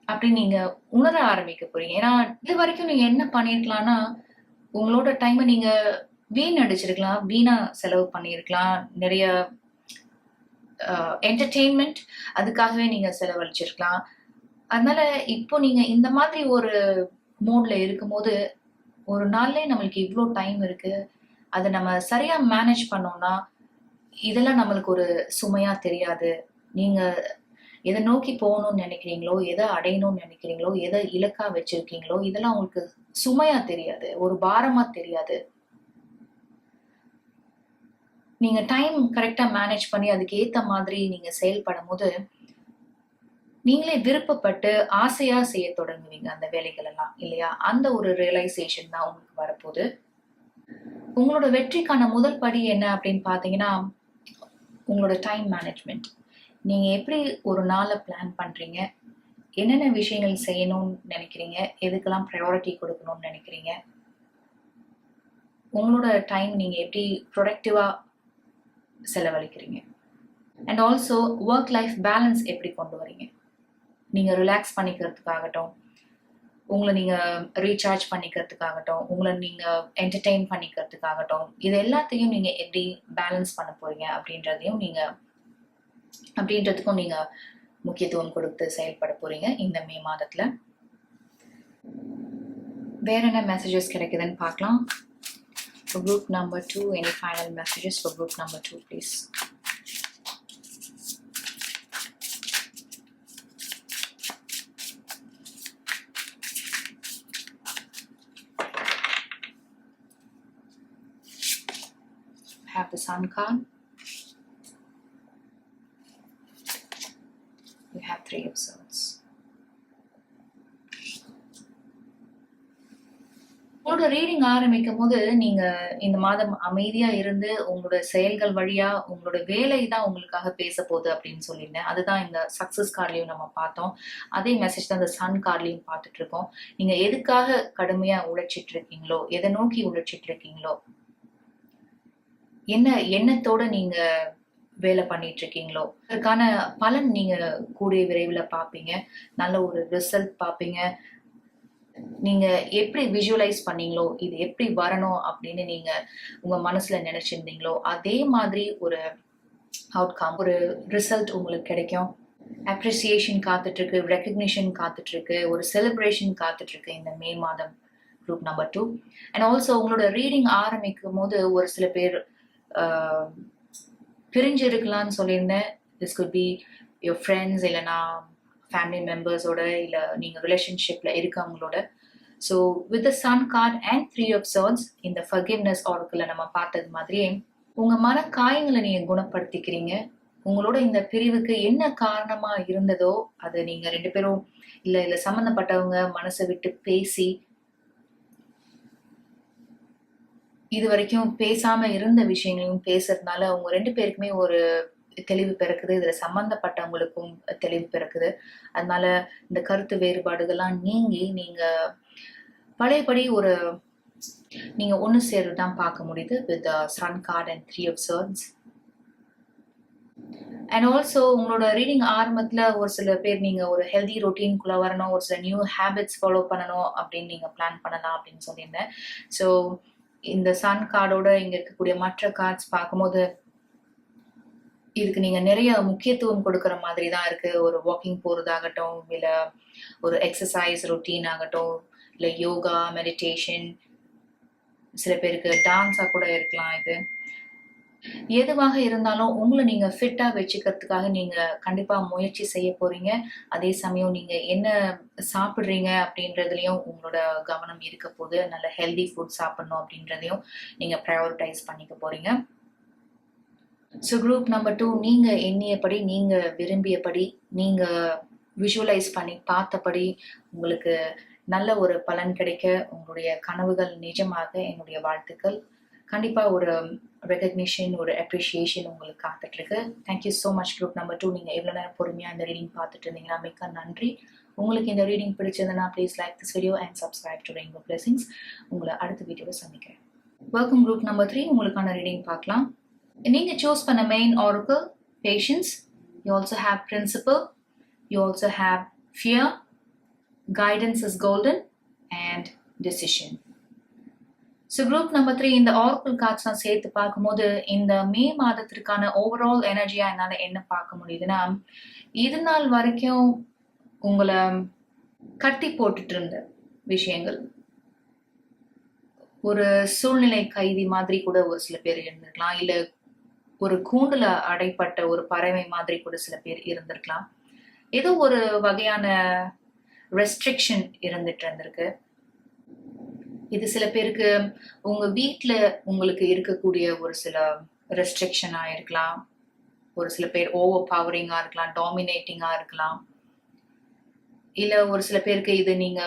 அப்படின்னு நீங்க உணர ஆரம்பிக்க போறீங்க. ஏன்னா இது வரைக்கும் நீங்க என்ன பண்ணிருக்கலாம்னா, உங்களோட டைமை நீங்க வீணடிச்சிருக்கலாம், வீணா செலவு பண்ணியிருக்கலாம். நிறைய என்டர்டெயின்மெண்ட் அதுக்காகவே நீங்க செலவழிச்சிருக்கலாம். அதனால இப்போ நீங்க இந்த மாதிரி ஒரு மோட்ல இருக்கும்போது, ஒரு நாள்லயே நம்மளுக்கு இவ்ளோ டைம் இருக்கு. அத நம்ம சரியா மேனேஜ் பண்ணோம்னா, இதெல்லாம் நம்மளுக்கு ஒரு சுமையா தெரியாது. நீங்க எத நோக்கி போகணும்னு நினைக்கிறீங்களோ, எத அடையணும்னு நினைக்கிறீங்களோ, எத இலக்கா வச்சிருக்கீங்களோ, இதெல்லாம் உங்களுக்கு சுமையா தெரியாது. ஒரு பாரமா தெரியாது. நீங்க டைம் கரெக்ட்டா மேனேஜ் பண்ணி அதுக்கு ஏத்த மாதிரி நீங்க செயல்படும்போது, நீங்களே விருப்பப்பட்டு ஆசையா செய்யத் தொடங்குவீங்க அந்த வேலைகள் எல்லாம் இல்லையா? அந்த ஒரு ரியலைசேஷன் தான் உங்களுக்கு வரப்போது. உங்களோட வெற்றிக்கான முதல் படி என்ன அப்படின்னு பார்த்தீங்கன்னா, உங்களோட டைம் மேனேஜ்மெண்ட். நீங்க எப்படி ஒரு நாள பிளான் பண்றீங்க? என்னென்ன விஷயங்கள் செய்யணும்னு நினைக்கிறீங்க? எதுக்கெல்லாம் பிரையாரிட்டி கொடுக்கணும்னு நினைக்கிறீங்க? உங்களோட டைம் நீங்க எப்படி ப்ரொடக்டிவா செலவழிக்கிறீங்க? And also work life balance எப்படி கொண்டு வரீங்க? நீங்க ரிலாக்ஸ் பண்ணிக்கிறதுக்காகட்டும், உங்கள நீங்க ரீசார்ஜ் பண்ணிக்கிறதுக்காகட்டும், உங்கள நீங்க என்டர்டெயின் பண்ணிக்கிறதுக்காகட்டும், இது எல்லாத்தையும் நீங்க எப்படி பேலன்ஸ் பண்ண போறீங்க அப்படின்றதுக்கும் நீங்க முக்கியத்துவம் கொடுத்து செயல்பட போறீங்க இந்த மே மாதத்துல. வேற என்ன மெசேஜஸ் கிடைக்குதுன்னு பார்க்கலாம். For group number 2, any final messages for group number 2, please? Have the Sun card. You have 3 of Swords. உங்களோட ரீடிங் ஆரம்பிக்கும் போது நீங்க இந்த மாதம் அமைதியா இருந்து உங்களோட செயல்கள் வழியா உங்களோட வேலை தான் உங்களுக்காக பேச போகுது அப்படின்னு சொல்லியிருந்தேன். அதுதான் இந்த சக்சஸ் கார்ட்லயும் நம்ம பார்த்தோம். அதே மெசேஜ் தான் இந்த சன் கார்ட்லயும் பார்த்துட்டு இருக்கோம். நீங்க எதுக்காக கடுமையா உழைச்சிட்டு இருக்கீங்களோ, எதை நோக்கி உழைச்சிட்டு இருக்கீங்களோ, என்ன எண்ணத்தோட நீங்க வேலை பண்ணிட்டு இருக்கீங்களோ, அதற்கான பலன் நீங்க கூடிய விரைவில் பார்ப்பீங்க. நல்ல ஒரு ரிசல்ட் பார்ப்பீங்க. நீங்க எப்படி விஷுவலைஸ் பண்ணீங்களோ, இது எப்படி வரணும் அப்படின்னு நீங்க உங்க மனசுல நினைச்சிருந்தீங்களோ, அதே மாதிரி ஒரு அவுட்கம், ஒரு ரிசல்ட் உங்களுக்கு கிடைக்கும். அப்ரிசியேஷன் காத்துட்டு இருக்கு, ரெக்கக்னிஷன் காத்துட்டு இருக்கு, ஒரு செலிப்ரேஷன் காத்துட்டு இருக்கு இந்த மே மாதம் குரூப் நம்பர் 2. அண்ட் ஆல்சோ உங்களோட ரீடிங் ஆரம்பிக்கும் போது ஒரு சில பேர் பிரிஞ்சு இருக்கலாம்னு சொல்லியிருந்தேன். This could be your friends, இல்லைனா ஃபேமிலி மெம்பர்ஸோட, இல்லை நீங்கள் ரிலேஷன்ஷிப்பில் இருக்கவங்களோட. So with the sun card and 3 of Swords இந்த ஃபர்கிவ்னஸ் ஆர்க்கில் நம்ம பார்த்தது மாதிரியே உங்கள் மன காயங்களை நீங்கள் குணப்படுத்திக்கிறீங்க. உங்களோட இந்த பிரிவுக்கு என்ன காரணமா இருந்ததோ அது நீங்க 2 பேரும் இல்ல சம்பந்தப்பட்டவங்க மனசை விட்டு பேசி, இது வரைக்கும் பேசாம இருந்த விஷயங்களையும் பேசுறதுனால உங்க 2 பேருக்குமே ஒரு தெளிவு பிறக்குது. இதுல சம்பந்தப்பட்டவங்களுக்கும் தெளிவு பிறக்குது. அதனால இந்த கருத்து வேறுபாடுகள்லாம் நீங்கி நீங்க பழையபடி நீங்க ஒண்ணு சேர்றதுதான் பார்க்க முடியுது with sun card and 3 of Swords. And also உங்களோட ரீடிங் ஆரம்பத்துல ஒரு சில பேர் நீங்க ஒரு ஹெல்தி ரொட்டீன்குள்ள வரணும், ஒரு சில நியூ ஹேபிட்ஸ் ஃபாலோ பண்ணணும் அப்படின்னு நீங்க பிளான் பண்ணலாம் அப்படின்னு சொல்லியிருந்தேன். ஸோ இந்த சன் கார்டோட இங்க இருக்கக்கூடிய மற்ற கார்ட்ஸ் பார்க்கும்போது இதுக்கு நீங்க நிறைய முக்கியத்துவம் கொடுக்குற மாதிரி தான் இருக்கு. ஒரு வாக்கிங் போறதாகட்டும், இல்ல ஒரு எக்ஸசைஸ் ரொட்டீன் ஆகட்டும், இல்ல யோகா, மெடிடேஷன், சில பேருக்கு டான்ஸா கூட இருக்கலாம். இது எதுவாக இருந்தாலும் உங்களை நீங்க ஃபிட்டா வச்சுக்கிறதுக்காக நீங்க கண்டிப்பா முயற்சி செய்ய போறீங்க. அதே சமயம் நீங்க என்ன சாப்பிடுறீங்க அப்படின்றதுலயும் உங்களோட கவனம் இருக்க போது. நல்ல ஹெல்தி ஃபுட் சாப்பிடணும் அப்படின்றதையும் நீங்க ப்ரையாரிட்டைஸ் பண்ணிக்க போறீங்க. ஸோ குரூப் நம்பர் 2 நீங்க எண்ணியபடி, நீங்க விரும்பியபடி, நீங்க விஷுவலைஸ் பண்ணி பார்த்தபடி உங்களுக்கு நல்ல ஒரு பலன் கிடைக்க, உங்களுடைய கனவுகள் நிஜமாக என்னுடைய வாழ்த்துக்கள். கண்டிப்பா ஒரு ரெகக்னிஷன், ஒரு அப்ரிஷியேஷன் உங்களுக்கு காத்துட்டு இருக்கு. Thank you so much group number 2. நீங்க எவ்வளவு நேரம் பொறுமையா இந்த ரீடிங் பார்த்துட்டு இருந்தீங்கன்னா மிக்க நன்றி. உங்களுக்கு இந்த ரீடிங் பிடிச்சிருந்தனா please like this video and subscribe to rainbow blessings. உங்களை அடுத்த வீடியோவில் சந்திக்கிறேன். Welcome group number 3. உங்களுக்கான ரீடிங் பார்க்கலாம். நீங்க சூஸ் பண்ண main oracle patience, you also have principle, you also have fear, guidance is golden, and decision. So group number 3 இந்த Oracle கார்ட்ஸ்லாம் சேர்த்து பார்க்கும்போது இந்த மே மாதத்திற்கான ஓவரால் எனர்ஜியாக என்னால் என்ன பார்க்க முடியுதுன்னா, இது நாள் வரைக்கும் உங்களை கட்டி போட்டுட்டு இருந்த விஷயங்கள், ஒரு சூழ்நிலை கைதி மாதிரி கூட ஒரு சில பேர் இருந்திருக்கலாம், இல்லை ஒரு கூண்டுல அடைப்பட்ட ஒரு பறவை மாதிரி கூட சில பேர் இருந்திருக்கலாம். ஏதோ ஒரு வகையான ரெஸ்ட்ரிக்ஷன் இருந்துட்டு இருந்திருக்கு. இது சில பேருக்கு உங்க வீட்டில் உங்களுக்கு இருக்கக்கூடிய ஒரு சில ரெஸ்ட்ரிக்ஷனா இருக்கலாம், ஒரு சில பேர் ஓவர் பவரிங்கா இருக்கலாம், டாமினேட்டிங்கா இருக்கலாம், இல்ல ஒரு சில பேருக்கு இது நீங்க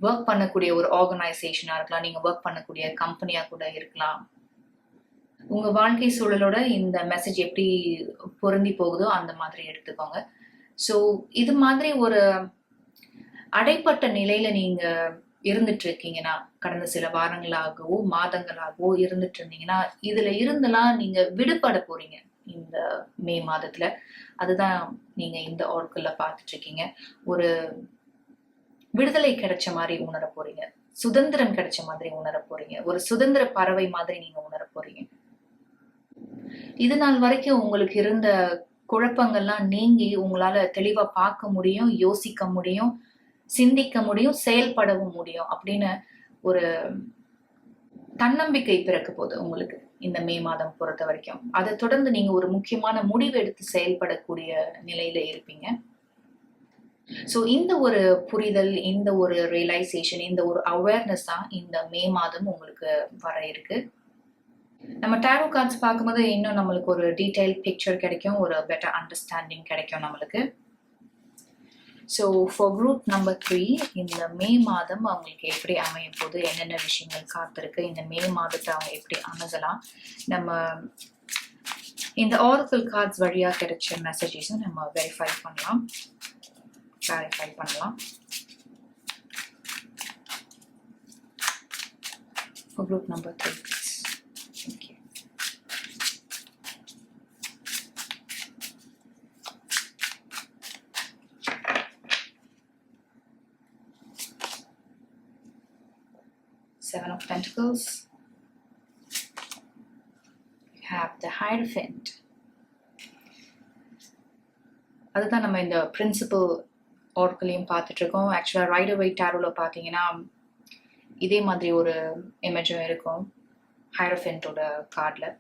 ஒர்க் பண்ணக்கூடிய ஒரு ஆர்கனைசேஷனா இருக்கலாம், நீங்க ஒர்க் பண்ணக்கூடிய கம்பெனியா கூட இருக்கலாம். உங்க வாழ்க்கை சூழலோட இந்த மெசேஜ் எப்படி பொருந்தி போகுதோ அந்த மாதிரி எடுத்துக்கோங்க. ஸோ இது மாதிரி ஒரு அடைப்பட்ட நிலையில நீங்க இருந்துட்டு இருக்கீங்கன்னா, கடந்த சில வாரங்களாகவோ மாதங்களாகவோ இருந்துட்டு இருந்தீங்கன்னா, இதுல இருந்தெல்லாம் நீங்க விடுபட போறீங்க இந்த மே மாதத்துல. அதுதான் நீங்க இந்த ஆர்க்கிள்ல பார்த்துட்டு இருக்கீங்க. ஒரு விடுதலை கிடைச்ச மாதிரி உணர போறீங்க, சுதந்திரம் கிடைச்ச மாதிரி உணர போறீங்க, ஒரு சுதந்திர பறவை மாதிரி நீங்க உணர போறீங்க. இது நாள் வரைக்கும் உங்களுக்கு இருந்த குழப்பங்கள்லாம் நீங்கி உங்களால தெளிவா பார்க்க முடியும், யோசிக்க முடியும், சிந்திக்க முடியும், செயல்படவும் முடியும் அப்படின்னு ஒரு தன்னம்பிக்கை பிறக்க போகுது உங்களுக்கு இந்த மே மாதம் பொறுத்த வரைக்கும். அதை தொடர்ந்து நீங்க ஒரு முக்கியமான முடிவு எடுத்து செயல்படக்கூடிய நிலையில இருப்பீங்க. ஸோ இந்த ஒரு புரிதல், இந்த ஒரு ரியலைசேஷன், இந்த ஒரு அவேர்னஸ் தான் இந்த மே மாதம் உங்களுக்கு வர இருக்கு. நம்ம டேரோ கார்ட்ஸ் பார்க்கும்போது இன்னும் நம்மளுக்கு ஒரு டீடைல் பிக்சர் கிடைக்கும், ஒரு பெட்டர் அண்டர்ஸ்டாண்டிங் கிடைக்கும் நம்மளுக்கு. ஸோ ஃபார் குரூப் நம்பர் 3 இந்த மே மாதம் அவங்களுக்கு எப்படி அமைய போகுது, என்னென்ன விஷயங்கள் காத்திருக்கு, இந்த மே மாதத்தை அவங்க எப்படி அணுகலாம், நம்ம இந்த ஆரக்கிள் கார்ட்ஸ் வழியாக கிடைச்ச மெசேஜஸும் நம்ம வெரிஃபை பண்ணலாம், கிளாரிஃபை பண்ணலாம். For group number 3, please. Thank you. Seven of Pentacles. You have the Hierophant. அதுதான் நம்ம இந்த பிரின்சிபல் ஆர்க்கிளையும் பார்த்துட்டு இருக்கோம். ஆக்சுவலாக ரைடர் வெயிட் டேரோவில் பார்த்தீங்கன்னா இதே மாதிரி ஒரு இமேஜும் இருக்கும் ஹைரோஃபென்ட்டோட கார்டில்.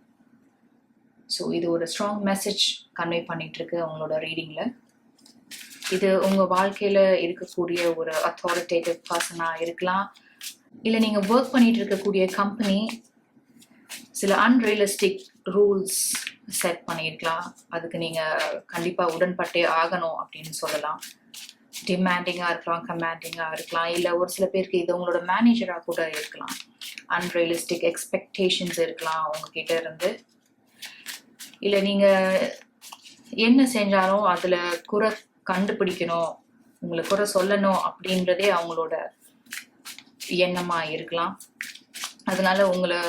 ஸோ இது ஒரு ஸ்ட்ராங் மெசேஜ் கன்வே பண்ணிட்டு இருக்கு உங்களோட ரீடிங்கில். இது உங்கள் வாழ்க்கையில் இருக்கக்கூடிய ஒரு அத்தாரிட்டேட்டிவ் பர்சனாக இருக்கலாம், இல்லை நீங்கள் ஒர்க் பண்ணிட்டு இருக்கக்கூடிய கம்பெனி சில அன்ரியலிஸ்டிக் ரூல்ஸ் செட் பண்ணியிருக்கலாம், அதுக்கு நீங்கள் கண்டிப்பாக உடன்பட்டே ஆகணும் அப்படின்னு சொல்லலாம். டிமாண்டிங்காக இருக்கலாம், கமாண்டிங்காக இருக்கலாம், இல்லை ஒரு சில பேருக்கு இது உங்களோட மேனேஜராக கூட இருக்கலாம். அன்ரியலிஸ்டிக் எக்ஸ்பெக்டேஷன்ஸ் இருக்கலாம் உங்ககிட்ட இருந்து. இல்லை நீங்கள் என்ன செஞ்சாலும் அதில் குறை கண்டுபிடிக்கணும், உங்களை குறை சொல்லணும் அப்படின்றதே அவங்களோட எண்ணமாக இருக்கலாம். அதனால உங்களை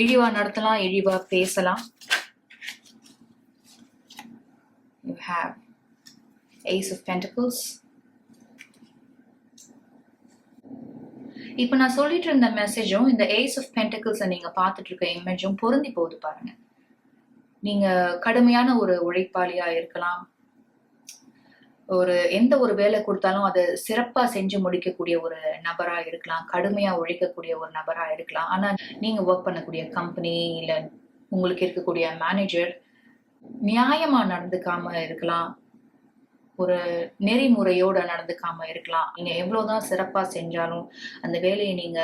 இழிவாக நடத்தலாம், இழிவாக பேசலாம். You have Ace of Pentacles. இப்போ நான் சொல்லிட்டு இருந்த மெசேஜும் இந்த Ace of Pentacles நீங்க பார்த்துட்டு இருக்க இமேஜும் பொருந்தி போகுது பாருங்க. நீங்க கடுமையான ஒரு உழைப்பாளியா இருக்கலாம், ஒரு எந்த ஒரு வேலை கொடுத்தாலும் அதை சிறப்பா செஞ்சு முடிக்கக்கூடிய ஒரு நபரா இருக்கலாம், கடுமையா உழைக்கக்கூடிய ஒரு நபரா இருக்கலாம். ஆனா நீங்க ஒர்க் பண்ணக்கூடிய கம்பெனி இல்ல உங்களுக்கு இருக்கக்கூடிய மேனேஜர் நியாயமா நடந்துக்காம இருக்கலாம், ஒரு நெறிமுறையோட நடந்துக்காம இருக்கலாம். நீங்க எவ்வளவுதான் சிறப்பா செஞ்சாலும் அந்த வேலையை நீங்க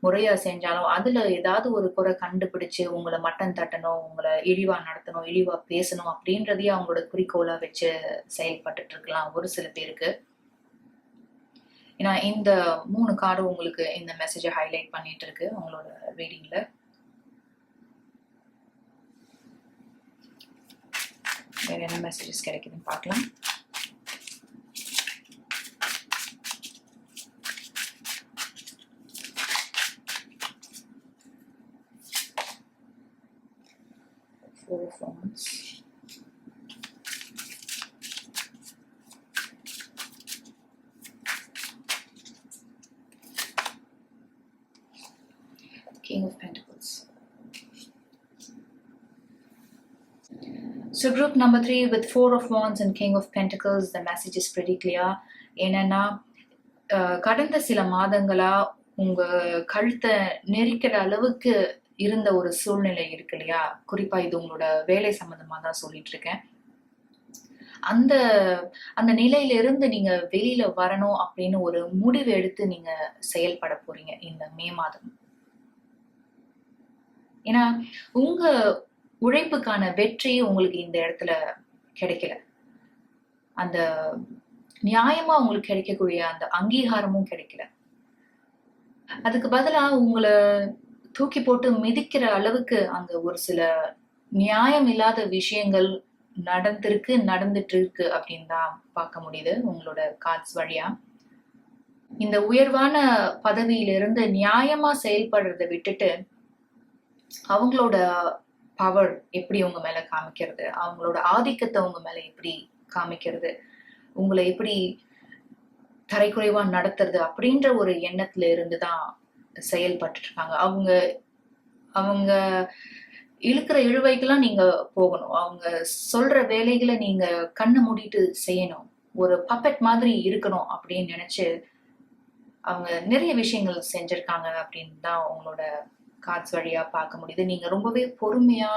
முறையா செஞ்சாலும் அதுல ஏதாவது ஒரு குறை கண்டுபிடிச்சு உங்களை மட்டம் தட்டணும், உங்களை இழிவா நடத்தணும், இழிவா பேசணும் அப்படின்றதையே அவங்களோட குறிக்கோளா வச்சு செயல்பட்டு இருக்கலாம் ஒரு சில பேருக்கு. ஏன்னா இந்த 3 கார்டும் உங்களுக்கு இந்த மெசேஜை ஹைலைட் பண்ணிட்டு இருக்கு உங்களோட ரீடிங்ல. வேற என்ன மெசேஜஸ் கிடைக்குதுன்னு பார்க்கலாம். Four of Wands. King of Pentacles. So group number 3 with Four of Wands and King of Pentacles, the message is pretty clear. என்னன்னா கடந்த சில மாதங்களா உங்க கழுத்தை நெரிக்கிற அளவுக்கு இருந்த ஒரு சூழ்நிலை இருக்கு இல்லையா? குறிப்பா இது உங்களோட வேலை சம்பந்தமா தான் சொல்லிட்டு இருக்கேன். அந்த அந்த நிலையில இருந்து நீங்க வெளியில வரணும் அப்படின்னு ஒரு முடிவு எடுத்து நீங்க செயல்பட போறீங்க இந்த மே மாதம். ஏன்னா உங்க உழைப்புக்கான வெற்றி உங்களுக்கு இந்த இடத்துல கிடைக்கல. அந்த நியாயமா உங்களுக்கு கிடைக்கக்கூடிய அந்த அங்கீகாரமும் கிடைக்கல. அதுக்கு பதிலா உங்களை தூக்கி போட்டு மிதிக்கிற அளவுக்கு அங்க ஒரு சில நியாயம் இல்லாத விஷயங்கள் நடந்துட்டு இருக்கு அப்படின்னு தான் பார்க்க முடியுது உங்களோட கார்ட்ஸ் வழியா. இந்த உயர்வான பதவியிலிருந்து நியாயமா செயல்படுறதை விட்டுட்டு அவங்களோட பவர் எப்படி உங்க மேல காமிக்கிறது, அவங்களோட ஆதிக்கத்தை உங்க மேல எப்படி காமிக்கிறது, உங்களை எப்படி தரைக்குறைவா நடத்துறது அப்படின்ற ஒரு எண்ணத்துல இருந்துதான் செயல்பட்டு இருக்காங்க. அவங்க இழுக்கிற இழுவைக்கெல்லாம் நீங்க போகணும். அவங்க சொல்ற வேலைகளை நீங்க கண்ணை மூடிட்டு செய்யணும். ஒரு பப்பெட் மாதிரி இருக்கணும் அப்படின்னு நினைச்சு அவங்க நிறைய விஷயங்கள் செஞ்சிருக்காங்க அப்படின்னு தான் உங்களோட கார்ட்ஸ் வழியா பார்க்க முடியுது. நீங்க ரொம்பவே பொறுமையா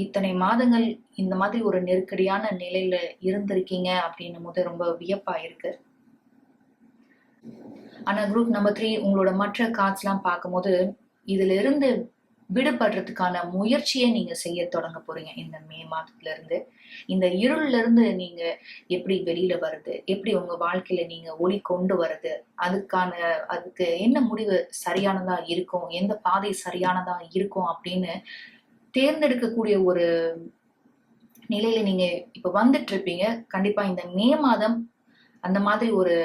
இத்தனை மாதங்கள் இந்த மாதிரி ஒரு நெருக்கடியான நிலையில இருந்திருக்கீங்க அப்படின்னும் போது ரொம்ப வியப்பா இருக்கு. ஆனா குரூப் நம்பர் 3 உங்களோட மற்ற கார்ட்ஸ் எல்லாம் பார்க்கும்போது இதுல இருந்து விடுபடுறதுக்கான முயற்சியை நீங்க செய்ய தொடங்க போறீங்க இந்த மே மாதத்துல இருந்து. இந்த இருள்ல இருந்து நீங்க எப்படி வெளியில வருது, எப்படி உங்க வாழ்க்கையில நீங்க ஒளி கொண்டு வருது, அதுக்கு என்ன முடிவு சரியானதா இருக்கும், எந்த பாதை சரியானதா இருக்கும் அப்படின்னு தேர்ந்தெடுக்கக்கூடிய ஒரு நிலையில நீங்க இப்ப வந்துட்டு இருப்பீங்க. கண்டிப்பா இந்த மே மாதம் அந்த மாதிரி ஒரு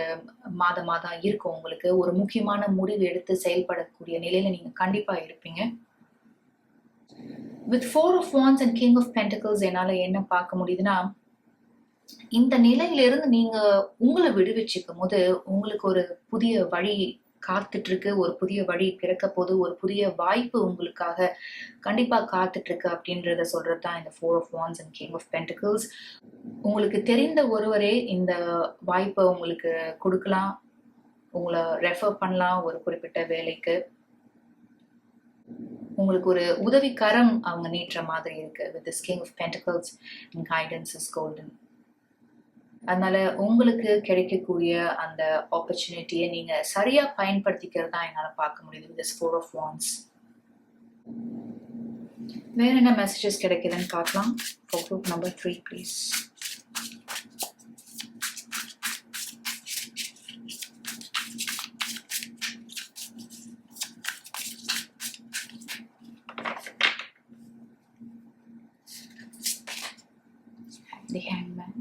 மாதமா தான் இருக்கும் உங்களுக்கு. ஒரு முக்கியமான முடிவு எடுத்து செயல்படக்கூடிய நிலையில நீங்க கண்டிப்பா இருப்பீங்க. With Four of Wands and King of Pentacles என்னால என்ன பார்க்க முடியுதுன்னா, இந்த நிலையில இருந்து நீங்க உங்களை விடுவிச்சுக்கும் போது உங்களுக்கு ஒரு புதிய வழி காத்துட்டு இருக்கு, ஒரு புதிய வழி பிறக்க போது, ஒரு புதிய வாய்ப்பு உங்களுக்காக கண்டிப்பா காத்துட்டு இருக்கு அப்படின்றத சொல்றதுதான் இந்த Four of Wands and King of Pentacles. உங்களுக்கு தெரிந்த ஒருவரே இந்த வாய்ப்பை உங்களுக்கு கொடுக்கலாம், உங்களை ரெஃபர் பண்ணலாம் ஒரு குறிப்பிட்ட வேலைக்கு. உங்களுக்கு ஒரு உதவிக்கரம் அவங்க நீட்டுற மாதிரி இருக்கு. with this King of Pentacles and guidance is golden. அதனால உங்களுக்கு கிடைக்கக்கூடிய அந்த ஆப்பர்ச்சுனிட்டியை நீங்க சரியா பயன்படுத்திக்கிறதா என்னால பார்க்க முடியுது with this Four of Wands. வேற என்ன மெசேஜஸ் கிடைக்குதுன்னு பார்க்கலாம். for group number 3 please. The Hangman.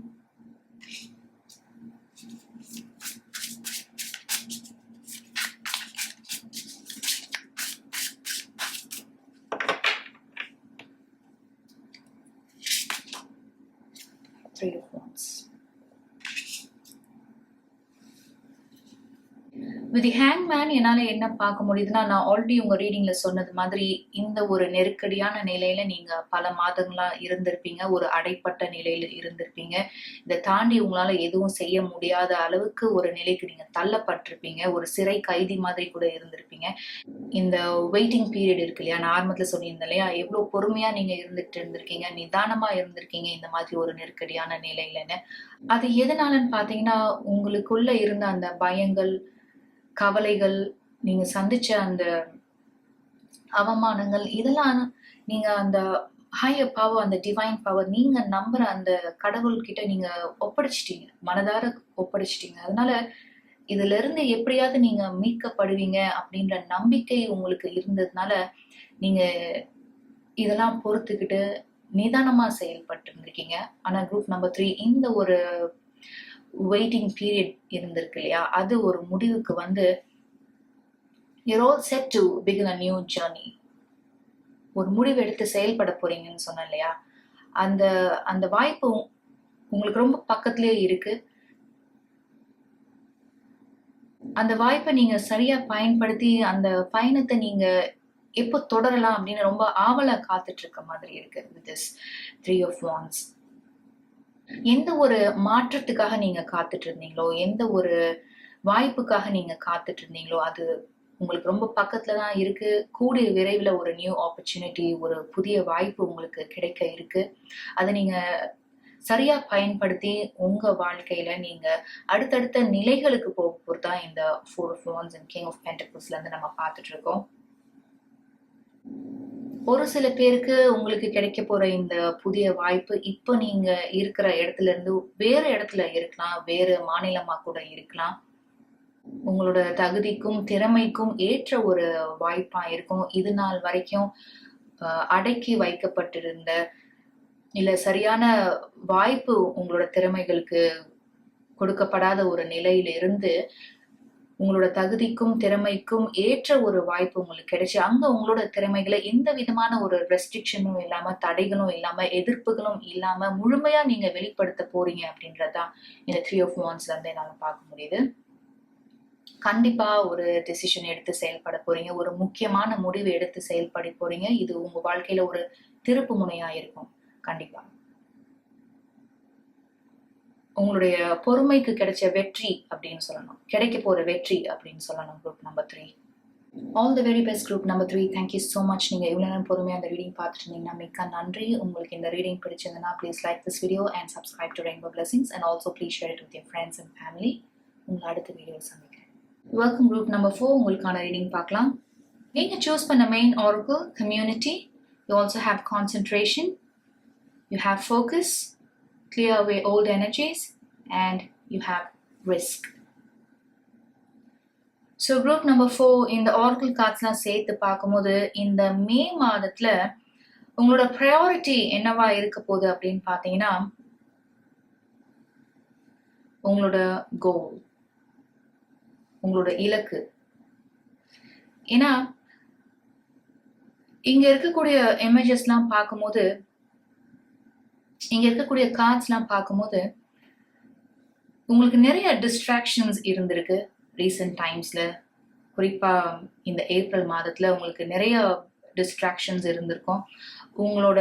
Three of Wands. with the Hangman என்னால என்ன பார்க்க முடியுதுன்னா, நான் ஆல்ரெடி உங்க ரீடிங்ல சொன்னது மாதிரி இந்த ஒரு நெருக்கடியான நிலையில நீங்க பல மாதங்களா இருந்திருப்பீங்க, ஒரு அடைப்பட்ட நிலையில இருந்திருப்பீங்க. இதை தாண்டி உங்களால எதுவும் செய்ய முடியாத அளவுக்கு ஒரு நிலைக்கு நீங்க தள்ளப்பட்டிருப்பீங்க, ஒரு சிறை கைதி மாதிரி கூட இருந்திருப்பீங்க. இந்த வெயிட்டிங் பீரியட் இருக்கு இல்லையா, நான் ஆரம்பத்துல சொல்லியிருந்தேன் இல்லையா, எவ்வளவு பொறுமையா நீங்க இருந்துட்டு இருந்திருக்கீங்க, நிதானமா இருந்திருக்கீங்க இந்த மாதிரி ஒரு நெருக்கடியான நிலையிலன்னு. அது எதனாலன்னு பாத்தீங்கன்னா, உங்களுக்குள்ள இருந்த அந்த பயங்கள், கவலைகள், நீங்க சந்திச்ச அந்த அவமானங்கள், இதெல்லாம் நீங்க அந்த ஹையர் பவர், அந்த டிவைன் பவர், நீங்க நம்புற அந்த கடவுள்கிட்ட நீங்க ஒப்படைச்சிட்டீங்க, மனதார ஒப்படைச்சிட்டீங்க. அதனால இதுல இருந்து எப்படியாவது நீங்க மீட்கப்படுவீங்க அப்படின்ற நம்பிக்கை உங்களுக்கு இருந்ததுனால நீங்க இதெல்லாம் பொறுத்துக்கிட்டு நிதானமா செயல்பட்டு இருந்திருக்கீங்க. ஆனா குரூப் நம்பர் 3 இந்த ஒரு வெயிட்டிங் பீரியட் இருந்திருக்கு இல்லையா, அது ஒரு முடிவுக்கு வந்து you're all set to begin a new journey. ஒரு முடிவு எடுத்து செயல்பட போறீங்கன்னு சொன்னேன் இல்லையா, அந்த அந்த வாய்ப்பு உங்களுக்கு ரொம்ப பக்கத்திலேயே இருக்கு. அந்த வாய்ப்பை நீங்க சரியா பயன்படுத்தி அந்த பயணத்தை நீங்க எப்போ தொடரலாம் அப்படின்னு ரொம்ப ஆவலா காத்துட்டு இருக்க மாதிரி இருக்கு with this 3 of wands. எந்த ஒரு மாற்றத்துக்காக நீங்க காத்துட்டு இருந்தீங்களோ, எந்த ஒரு வாய்ப்புக்காக நீங்க காத்துட்டு இருந்தீங்களோ, அது உங்களுக்கு ரொம்ப பக்கத்துல தான் இருக்கு. கூடிய விரைவில் ஒரு நியூ ஆப்பர்ச்சுனிட்டி, ஒரு புதிய வாய்ப்பு உங்களுக்கு கிடைக்க இருக்கு. அதை நீங்க சரியா பயன்படுத்தி உங்க வாழ்க்கையில நீங்க அடுத்தடுத்த நிலைகளுக்கு போக தான் இந்த 4 of wands and king of pentaclesல இருந்து நம்ம பார்த்துட்டு இருக்கோம். ஒரு சில பேருக்கு உங்களுக்கு கிடைக்க போற இந்த புதிய வாய்ப்பு இப்ப நீங்க இருக்கிற இடத்துல இருந்து வேற இடத்துல இருக்கலாம், வேற மாநிலமா கூட இருக்கலாம். உங்களோட தகுதிக்கும் திறமைக்கும் ஏற்ற ஒரு வாய்ப்பா இருக்கும். இது நாள் வரைக்கும் அடக்கி வைக்கப்பட்டிருந்த இல்ல சரியான வாய்ப்பு உங்களோட திறமைகளுக்கு கொடுக்கப்படாத ஒரு நிலையில இருந்து உங்களோட தகுதிக்கும் திறமைக்கும் ஏற்ற ஒரு வாய்ப்பு உங்களுக்கு கிடைச்சு அங்க உங்களோட திறமைகளை எந்த விதமான ஒரு ரெஸ்ட்ரிக்ஷனும் இல்லாம, தடைகளும் இல்லாம, எதிர்ப்புகளும் இல்லாம முழுமையா நீங்க வெளிப்படுத்த போறீங்க அப்படின்றதுதான் இந்த 3 of wandsல இருந்து என்னால பார்க்க முடியுது. கண்டிப்பா ஒரு டெசிஷன் எடுத்து செயல்பட போறீங்க, ஒரு முக்கியமான முடிவு எடுத்து செயல்பட போறீங்க. இது உங்க வாழ்க்கையில ஒரு திருப்பு முனையா இருக்கும். கண்டிப்பா உங்களுடைய பொறுமைக்கு கிடைச்ச வெற்றி அப்படின்னு சொல்லணும், கிடைக்க போற வெற்றி அப்படின்னு சொல்லணும். Group number 3, all the very best group number 3. Thank you so much. நீங்க இவ்வளவு நேரம் பொறுமையா அந்த ரீடிங் பார்த்துட்டு இருந்தீங்கன்னா மிக்க நன்றி. உங்களுக்கு இந்த ரீடிங் பிடிச்சிருந்தனா please like this video and subscribe to rainbow blessings and also please share it with your friends and family. உங்களை அடுத்த வீடியோ சந்திக்கிறேன். Welcome group number 4. உங்களுக்கான ரீடிங் பார்க்கலாம். நீங்க சூஸ் பண்ண main oracle community. You also have concentration, you have focus, clear away old energies, and you have risk. So group number 4, இந்த oracle cardsலாம் சேர்த்து பார்க்கும்போது இந்த மே மாதத்துல உங்களோட priority என்னவா இருக்க போகுது அப்படின்னு பார்த்தீங்கன்னா, உங்களோட கோல், உங்களோட இலக்கு. ஏன்னா இங்க இருக்கக்கூடிய இமேஜஸ்லாம் பார்க்கும்போது, இங்க இருக்கக்கூடிய கார்ட்ஸ்லாம் பார்க்கும்போது உங்களுக்கு நிறைய டிஸ்ட்ராக்ஷன்ஸ் இருந்திருக்கு ரீசெண்ட் டைம்ஸ்ல. குறிப்பா இந்த ஏப்ரல் மாதத்துல உங்களுக்கு நிறைய டிஸ்ட்ராக்ஷன்ஸ் இருந்திருக்கும். உங்களோட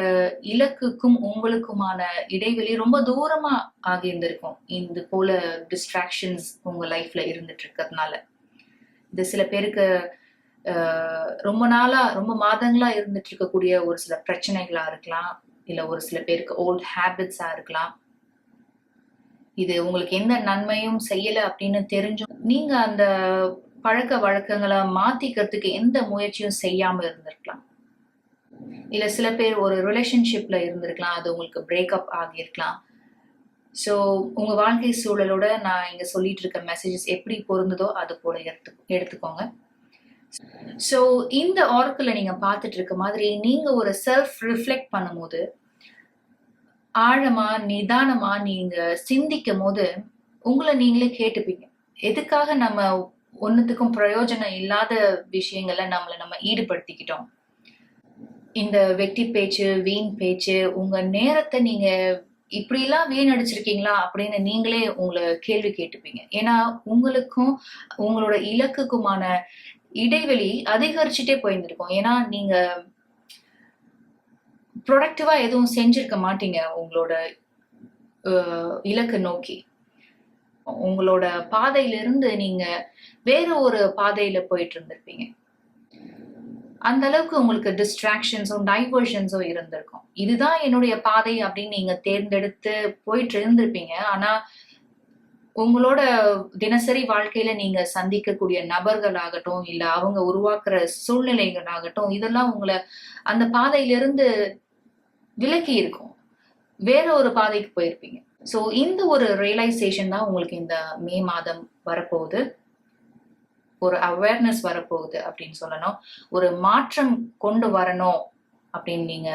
இலக்குக்கும் உங்களுக்குமான இடைவெளி ரொம்ப தூரமா ஆகி இருந்திருக்கும் இது போல டிஸ்ட்ராக்ஷன்ஸ் உங்க லைஃப்ல இருந்துட்டு இருக்கிறதுனால. இது சில பேருக்கு ரொம்ப நாளா, ரொம்ப மாதங்களா இருந்துட்டு இருக்கக்கூடிய ஒரு சில பிரச்சனைகளா இருக்கலாம், இல்ல ஒரு சில பேருக்கு ஓல்ட் ஹேபிட்ஸா இருக்கலாம். இது உங்களுக்கு எந்த நன்மையும் செய்யல அப்படின்னு தெரிஞ்சும் நீங்க அந்த பழக்க வழக்கங்களை மாத்திக்கிறதுக்கு எந்த முயற்சியும் செய்யாம இருந்திருக்கலாம். இல்ல சில பேர் ஒரு ரிலேஷன்ஷிப்ல இருந்திருக்கலாம், அது உங்களுக்கு பிரேக்கப் ஆகியிருக்கலாம். ஸோ உங்க வாழ்க்கை சூழலோட நான் இங்க சொல்லிட்டு இருக்க மெசேஜஸ் எப்படி பொருந்ததோ அது போல எடுத்துக்கோங்க. ஸோ இந்த ஆரக்கிளை நீங்க பார்த்துட்டு இருக்க மாதிரி நீங்க ஒரு செல்ஃப் ரிஃப்ளெக்ட் பண்ணும்போது, ஆழமா நிதானமா நீங்க சிந்திக்கும் போது உங்களை நீங்களே கேட்டுப்பீங்க, எதுக்காக நம்ம ஒன்னுத்துக்கும் பிரயோஜனம் இல்லாத விஷயங்களை நம்ம ஈடுபடுத்திக்கிட்டோம். இந்த வெட்டி பேச்சு, வீண் பேச்சு, உங்க நேரத்தை நீங்க இப்படிலாம் வீணடிச்சிருக்கீங்களா அப்படின்னு நீங்களே உங்களை கேள்வி கேட்டுப்பீங்க. ஏன்னா உங்களுக்கும் உங்களோட இலக்குக்குமான இடைவெளி அதிகரிச்சுட்டே போயிருந்திருக்கும். ஏன்னா நீங்க ப்ரொடக்டிவா எதுவும் செஞ்சிருக்க மாட்டீங்க உங்களோட இலக்கு நோக்கி. உங்களோட பாதையிலிருந்து நீங்க வேற ஒரு பாதையில போயிட்டு இருந்திருப்பீங்க. அந்த அளவுக்கு உங்களுக்கு டிஸ்ட்ராக்ஷன்ஸும் டைவர்ஷன்ஸும் இருந்திருக்கும். இதுதான் என்னுடைய பாதை அப்படின்னு நீங்க தேர்ந்தெடுத்து போயிட்டு இருந்திருப்பீங்க. ஆனா உங்களோட தினசரி வாழ்க்கையில நீங்க சந்திக்கக்கூடிய நபர்களாகட்டும், இல்ல அவங்க உருவாக்குற சூழ்நிலைகளாகட்டும், இதெல்லாம் உங்களை அந்த பாதையிலிருந்து விலக்கி இருக்கும், வேற ஒரு பாதைக்கு போயிருப்பீங்க. ஸோ இந்த ஒரு ரியலைசேஷன் தான் உங்களுக்கு இந்த மே மாதம் வரப்போகுது. ஒரு அவேர்னஸ் வரப்போகுது அப்படின்னு சொல்லணும். ஒரு மாற்றம் கொண்டு வரணும் அப்படின்னு நீங்க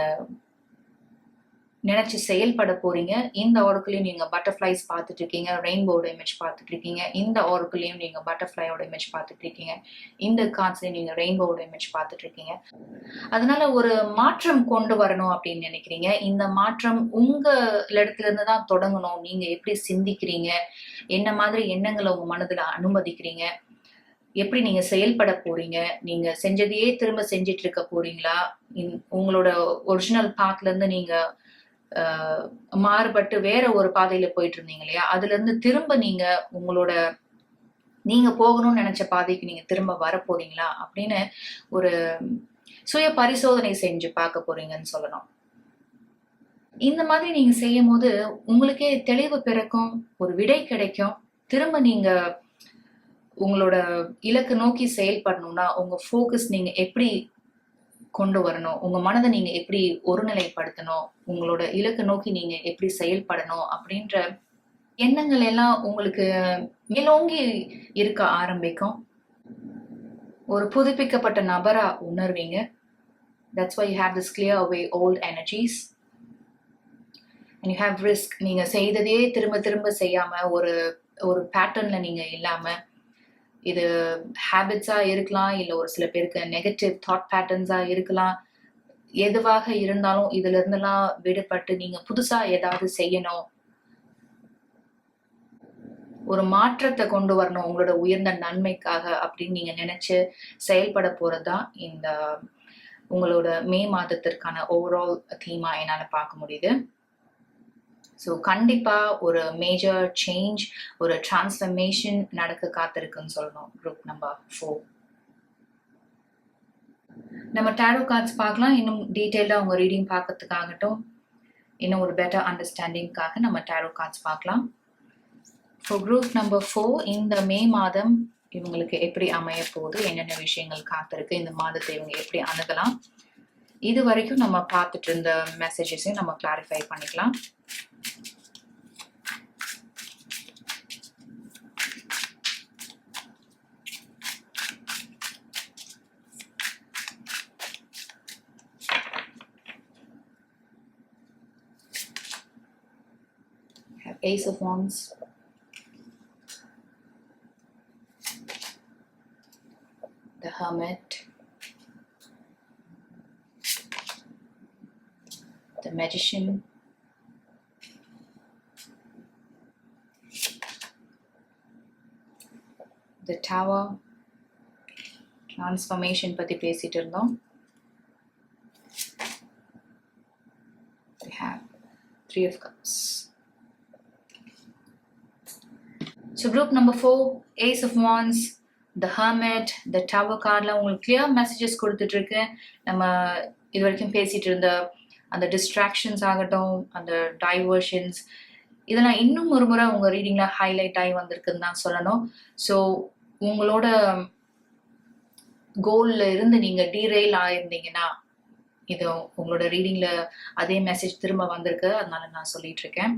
நினைச்சு செயல்பட போறீங்க. இந்த ஆரக்கிளையும் நீங்க பட்டர்ஃப்ளைஸ் பார்த்துட்டு இருக்கீங்க, ரெயின்போட இமேஜ் பார்த்துட்டு இருக்கீங்க. இந்த ஆரக்கிளையும் நீங்க பட்டர்ஃப்ளையோட இமேஜ் பார்த்துட்டு இருக்கீங்க. இந்த கார்ட்ஸ்லயும் நீங்க ரெயின்போட இமேஜ் பார்த்துட்டு இருக்கீங்க. அதனால ஒரு மாற்றம் கொண்டு வரணும் அப்படின்னு நினைக்கிறீங்க. இந்த மாற்றம் உங்க இடத்துல இருந்து தான் தொடங்கணும். நீங்க எப்படி சிந்திக்கிறீங்க, என்ன மாதிரி எண்ணங்களை உங்க மனதுல அனுமதிக்கிறீங்க, எப்படி நீங்க செயல்பட போறீங்க, நீங்க செஞ்சதையே திரும்ப செஞ்சிட்டு இருக்க போறீங்களா, உங்களோட ஒரிஜினல் பாத்ல இருந்து நீங்க மாறுபட்டு வேற ஒரு பாதையில போயிட்டு இருந்தீங்க இல்லையா, அதுல இருந்து திரும்ப நீங்க போகணும்னு நினைச்ச பாதைக்கு நீங்க திரும்ப வர போறீங்களா அப்படின்னு ஒரு சுய பரிசோதனை செஞ்சு பார்க்க போறீங்கன்னு சொல்லணும். இந்த மாதிரி நீங்க செய்யும் போது உங்களுக்கே தெளிவு பிறக்கும், ஒரு விடை கிடைக்கும். திரும்ப நீங்க உங்களோட இலக்கு நோக்கி செயல்படணும்னா உங்க ஃபோக்கஸ் நீங்க எப்படி கொண்டு வரணும், உங்க மனதை நீங்க எப்படி ஒருநிலைப்படுத்தணும், உங்களோட இலக்கு நோக்கி நீங்க எப்படி செயல்படணும் அப்படின்ற எண்ணங்கள் எல்லாம் உங்களுக்கு மேலோங்கி இருக்க ஆரம்பிக்கும். ஒரு புதுப்பிக்கப்பட்ட நபரா உணர்வீங்க. That's why you have this clear away old energies and you have risk. நீங்க செய்ததே திரும்ப திரும்ப செய்யாம ஒரு பேட்டர்ன்ல நீங்க இல்லாம, இது ஹேபிட்ஸா இருக்கலாம், இல்ல ஒரு சில பேருக்கு நெகட்டிவ் தாட் பேட்டர்ன்ஸா இருக்கலாம். எதுவாக இருந்தாலும் இதுல இருந்தெல்லாம் விடுபட்டு நீங்க புதுசா ஏதாவது செய்யணும், ஒரு மாற்றத்தை கொண்டு வரணும் உங்களோட உயர்ந்த நன்மைக்காக அப்படின்னு நீங்க நினைச்சு செயல்பட போறதுதான் இந்த உங்களோட மே மாதத்திற்கான ஓவரால் தீமா என்னால பார்க்க முடியுது. ஸோ கண்டிப்பா ஒரு மேஜர் சேஞ்ச், ஒரு டிரான்ஸ்ஃபர்மேஷன் நடக்க காத்திருக்குன்னு சொல்லணும். குரூப் நம்பர் 4 நம்ம டேரோ கார்ட்ஸ் பார்க்கலாம். இன்னும் டீட்டெயிலாக உங்க ரீடிங் பார்க்கறதுக்காகட்டும், இன்னும் ஒரு பெட்டர் அண்டர்ஸ்டாண்டிங்காக நம்ம டேரோ கார்ட்ஸ் பார்க்கலாம். ஃபார் குரூப் நம்பர் 4 இந்த மே மாதம் இவங்களுக்கு எப்படி அமைய போகுது, என்னென்ன விஷயங்கள் காத்திருக்கு, இந்த மாதத்தை இவங்க எப்படி அணுகலாம், இது வரைக்கும் நம்ம பார்த்துட்டு இருந்த மெசேஜஸையும் நம்ம கிளாரிஃபை பண்ணிக்கலாம். Ace of Wands, the Hermit, the Magician, the Tower, transformation பத்தி பேசிட்டு இருந்தோம். We have 3 of Cups. So group number 4, Ace of Wands, the Hermit, the Tower cardல உங்களுக்கு கிளியர் மெசேஜஸ் கொடுத்துட்டு இருக்கு. நம்ம இது வரைக்கும் பேசிட்டு இருந்த அந்த டிஸ்ட்ராக்ஷன்ஸ் ஆகட்டும், அந்த டைவர்ஷன்ஸ், இதெல்லாம் இன்னும் ஒரு முறை உங்க ரீடிங்ல ஹைலைட் ஆகி வந்திருக்குன்னு தான் சொல்லணும். ஸோ உங்களோட கோல்ல இருந்து நீங்க டீரெயில் ஆயிருந்தீங்கன்னா இது உங்களோட ரீடிங்ல அதே மெசேஜ் திரும்ப வந்திருக்கு, அதனால நான் சொல்லிட்டு இருக்கேன்.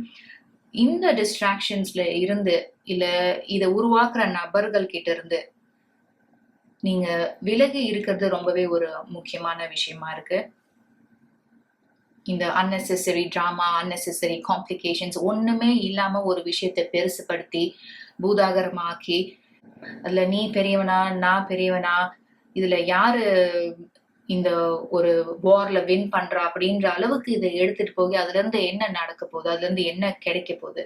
இந்த டிஸ்ட்ராக்ஷன்ஸ்ல இருந்து இல்ல இதை உருவாக்குற நபர்கள் கிட்ட இருந்து நீங்க விலகி இருக்கிறது ரொம்பவே ஒரு முக்கியமான விஷயமா இருக்கு. இந்த unnecessary drama, unnecessary complications ஒண்ணுமே இல்லாம ஒரு விஷயத்தை பெருசுபடுத்தி பூதாகரமாக்கி அதுல நீ பெரியவனா நான் பெரியவனா, இதுல யாரு இந்த ஒரு வார்ல வின் பண்றா அப்படின்ற அளவுக்கு இதை எடுத்துட்டு போய் அதுல இருந்து என்ன நடக்க போகுது, அதுல இருந்து என்ன கிடைக்க போகுது.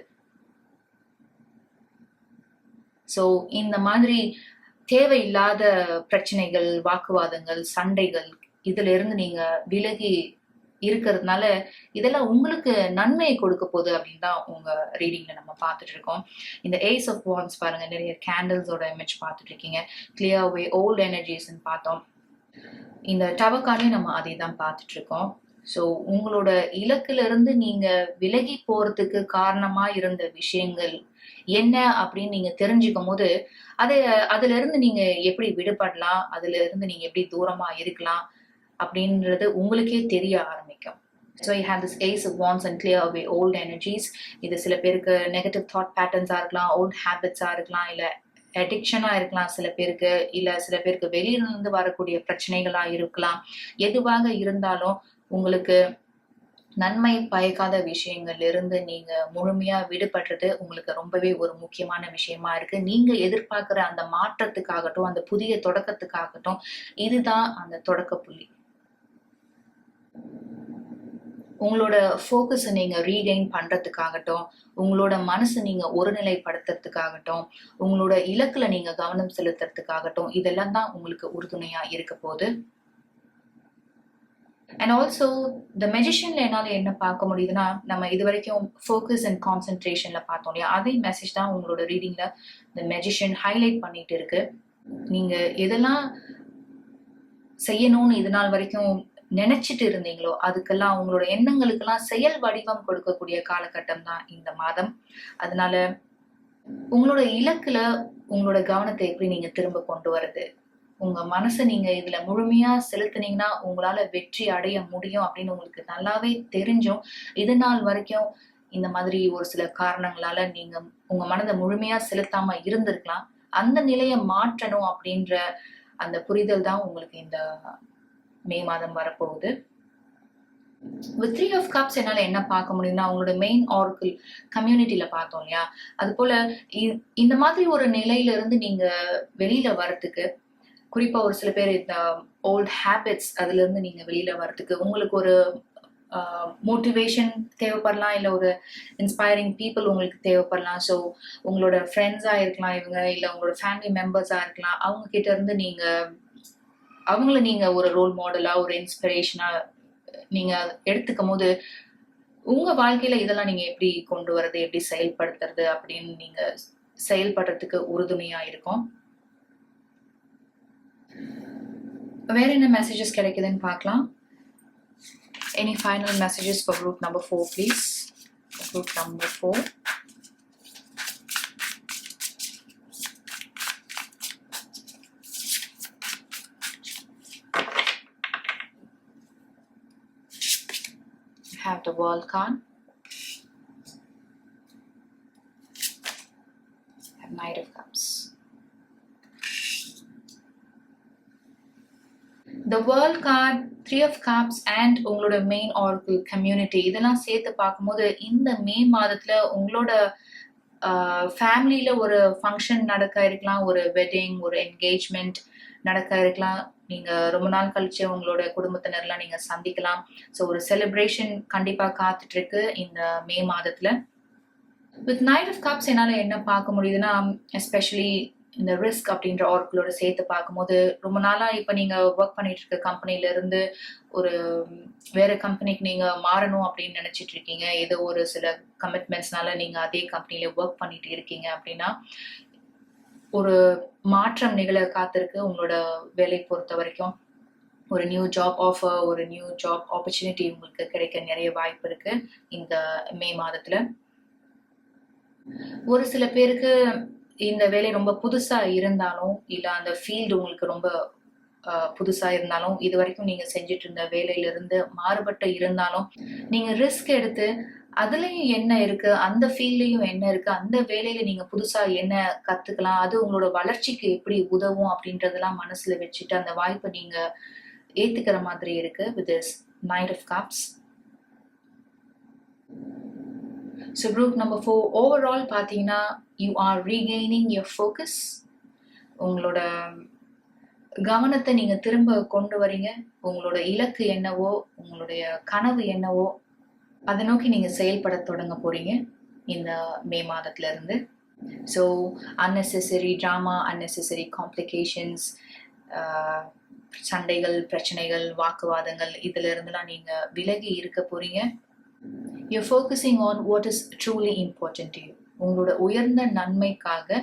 சோ இந்த மாதிரி தேவையில்லாத பிரச்சனைகள், வாக்குவாதங்கள், சண்டைகள், இதுல இருந்து நீங்க விலகி இருக்கிறதுனால இதெல்லாம் உங்களுக்கு நன்மையை கொடுக்க போகுது அப்படின்னு தான் உங்க ரீடிங்ல நம்ம பார்த்துட்டு இருக்கோம். இந்த ஏஸ் ஆஃப் வாண்ட்ஸ் பாருங்க, நிறைய கேண்டில்ஸோட இமேஜ் பார்த்துட்டு இருக்கீங்க. கிளியர் அவே ஓல்ட் எனர்ஜிஸ்ன்னு பார்த்தோம். இந்த டவர் கார்டையும் நம்ம அதை தான் பார்த்துட்டு இருக்கோம். ஸோ உங்களோட இலக்குல இருந்து நீங்க விலகி போறதுக்கு காரணமா இருந்த விஷயங்கள் என்ன அப்படின்னு நீங்க தெரிஞ்சுக்கும் போது அதுல இருந்து நீங்க எப்படி விடுபடலாம், அதுல இருந்து நீங்க எப்படி தூரமா இருக்கலாம் அப்படின்றது உங்களுக்கே தெரிய ஆரம்பிக்கும். So you have this Ace of Wands and clear away old energies. இது சில பேருக்கு நெகட்டிவ் தாட் பேட்டர்ன்ஸா இருக்கலாம், ஓல்ட் ஹேபிட்ஸா இருக்கலாம், இல்ல அடிக்ஷனா இருக்கலாம் சில பேருக்கு, இல்ல சில பேருக்கு வெளியிலிருந்து வரக்கூடிய பிரச்சனைகளா இருக்கலாம். எதுவாக இருந்தாலும் உங்களுக்கு நன்மை பயக்காத விஷயங்கள்ல இருந்து நீங்க முழுமையா விடுபடுறது உங்களுக்கு ரொம்பவே ஒரு முக்கியமான விஷயமா இருக்கு. நீங்க எதிர்பார்க்கிற அந்த மாற்றத்துக்காகட்டும், அந்த புதிய தொடக்கத்துக்காகட்டும், இதுதான் அந்த தொடக்க புள்ளி. உங்களோட ஃபோக்கஸ நீங்க ரீகெயின் பண்றதுக்காகட்டும், உங்களோட மனச நீங்க ஒருநிலைப்படுத்துறதுக்காகட்டும், உங்களோட இலக்குல நீங்க கவனம் செலுத்துறதுக்காகட்டும், இதெல்லாம் தான் உங்களுக்கு உறுதுணையா இருக்க போகுது. அண்ட் ஆல்சோ த மெஜிஷியன்ல என்னால என்ன பார்க்க முடியுதுன்னா, நம்ம இதுவரைக்கும் ஃபோக்கஸ் அண்ட் கான்சன்ட்ரேஷன்ல பார்த்தோம் இல்லையா? அதே மெசேஜ் தான் உங்களோட ரீடிங்ல த மெஜிஷியன் ஹைலைட் பண்ணிட்டு இருக்கு. நீங்க எதெல்லாம் செய்யணும்னு இது நாள் வரைக்கும் நினைச்சிட்டு இருந்தீங்களோ, அதுக்கெல்லாம் உங்களோட எண்ணங்களுக்கெல்லாம் செயல் வடிவம் கொடுக்கக்கூடிய காலகட்டம் தான் இந்த மாதம். அதனால உங்களோட இலக்குல உங்களோட கவனத்தை எப்படி நீங்க திரும்ப கொண்டு வரது? உங்க மனச நீங்க இதுல முழுமையா செலுத்துனீங்கன்னா, உங்களால வெற்றி அடைய முடியும் அப்படின்னு உங்களுக்கு நல்லாவே தெரிஞ்சும், இது நாள் வரைக்கும் இந்த மாதிரி ஒரு சில காரணங்களால நீங்க உங்க மனத முழுமையா செலுத்தாம இருந்திருக்கலாம். அந்த நிலைய மாற்றணும் அப்படின்ற அந்த புரிதல் தான் உங்களுக்கு இந்த மே மாதம் வரப்போகுது. வித் 3 ஆஃப் கப்ஸ் என்னால என்ன பார்க்க முடியும்னா, அவங்களோட மெயின் ஆர்க்கிள் கம்யூனிட்டில பார்த்தோம் இல்லையா? அது போல இந்த மாதிரி ஒரு நிலையில இருந்து நீங்க வெளியில வரதுக்கு, குறிப்பா ஒரு சில பேர் இந்த ஓல்ட் ஹேபிட்ஸ் அதுல இருந்து நீங்க வெளியில வரதுக்கு உங்களுக்கு ஒரு மோட்டிவேஷன் தேவைப்படலாம், இல்ல ஒரு இன்ஸ்பைரிங் பீப்புள் உங்களுக்கு தேவைப்படலாம். ஸோ உங்களோட ஃப்ரெண்ட்ஸா இருக்கலாம் இவங்க, இல்ல உங்களோட ஃபேமிலி மெம்பர்ஸா இருக்கலாம். அவங்க கிட்ட இருந்து நீங்க அவங்கள நீங்க ஒரு ரோல் மாடலா, ஒரு இன்ஸ்பிரேஷனா நீங்க எடுத்துக்கும் போது, உங்க வாழ்க்கையில இதெல்லாம் நீங்க எப்படி கொண்டு வரது, எப்படி செயல்படுத்துறது அப்படின்னு நீங்க செயல்படுறதுக்கு உறுதுணையா இருக்கும். வேற என்ன மெசேஜஸ் கிடைக்குதுன்னு பார்க்கலாம். Any final messages for group number 4, please? Group number 4. Have the World card. Have Knight of Cups. The World card, 3 of Cups and உங்களோட மெயின் ஆர்க்கிள் கம்யூனிட்டி இதெல்லாம் சேர்த்து பார்க்கும்போது இந்த மே மாதத்துல உங்களோட ஃபேமிலியில ஒரு ஃபங்க்ஷன் நடக்க இருக்கலாம், ஒரு வெட்டிங், ஒரு என்கேஜ்மெண்ட் நடக்க இருக்கலாம். நீங்க ரொம்ப நாள் கழிச்சு உங்களோட குடும்பத்தினர்லாம் நீங்க சந்திக்கலாம். ஸோ ஒரு செலிப்ரேஷன் கண்டிப்பா காத்துட்டு இருக்கு இந்த மே மாதத்துல. வித் நைட் ஆஃப் கப்ஸ் என்னால என்ன பார்க்க முடியுதுன்னா, எஸ்பெஷலி இந்த ரிஸ்க் அப்படின்ற ஆர்க்கிளோட சேர்த்து பார்க்கும்போது, ரொம்ப நாளா இப்ப நீங்க ஒர்க் பண்ணிட்டு இருக்க கம்பெனில இருந்து ஒரு வேற கம்பெனிக்கு நீங்க மாறணும் அப்படின்னு நினைச்சிட்டு இருக்கீங்க. ஏதோ ஒரு சில கமிட்மெண்ட்ஸ்னால நீங்க அதே கம்பெனில ஒர்க் பண்ணிட்டு இருக்கீங்க அப்படின்னா, ஒரு மாற்றம் நிகழ காத்திருக்கு உங்களோட வேலை பொறுத்த வரைக்கும். ஒரு நியூ ஜாப் ஆஃபர், ஒரு நியூ ஜாப் ஆப்பர்ச்சுனிட்டி உங்களுக்கு கிடைக்க நிறைய வாய்ப்பு இருக்கு இந்த மே மாதத்துல. ஒரு சில பேருக்கு இந்த வேலை ரொம்ப புதுசா இருந்தாலும், இல்ல அந்த ஃபீல்டு உங்களுக்கு ரொம்ப புதுசா இருந்தாலும், இது வரைக்கும் நீங்க செஞ்சுட்டு இருந்த வேலையில இருந்து மாறுபட்டு இருந்தாலும், நீங்க ரிஸ்க் எடுத்து அதுலயும் என்ன இருக்கு, அந்த ஃபீல்ட்லயும் என்ன இருக்கு, அந்த வேலையில நீங்க புதுசா என்ன கத்துக்கலாம், அது உங்களோட வளர்ச்சிக்கு எப்படி உதவும் அப்படின்றதெல்லாம் மனசுல வச்சுட்டு அந்த வாய்ப்பை நீங்க ஏத்துக்கிற மாதிரி இருக்கு with this Knight of Cups. So group number 4, overall பாத்தீங்கன்னா you are regaining your focus. உங்களோட கவனத்தை நீங்க திரும்ப கொண்டு வரீங்க. உங்களோட இலக்கு என்னவோ, உங்களுடைய கனவு என்னவோ, அதை நோக்கி நீங்க செயல்பட தொடங்க போறீங்க இந்த மே மாதத்துல இருந்து. So unnecessary drama, unnecessary complications, சண்டைகள், பிரச்சனைகள், வாக்குவாதங்கள் இதுல இருந்தெல்லாம் நீங்க விலகி இருக்க போறீங்க. You're focusing on what is truly important to you. உங்களோட உயர்ந்த நன்மைக்காக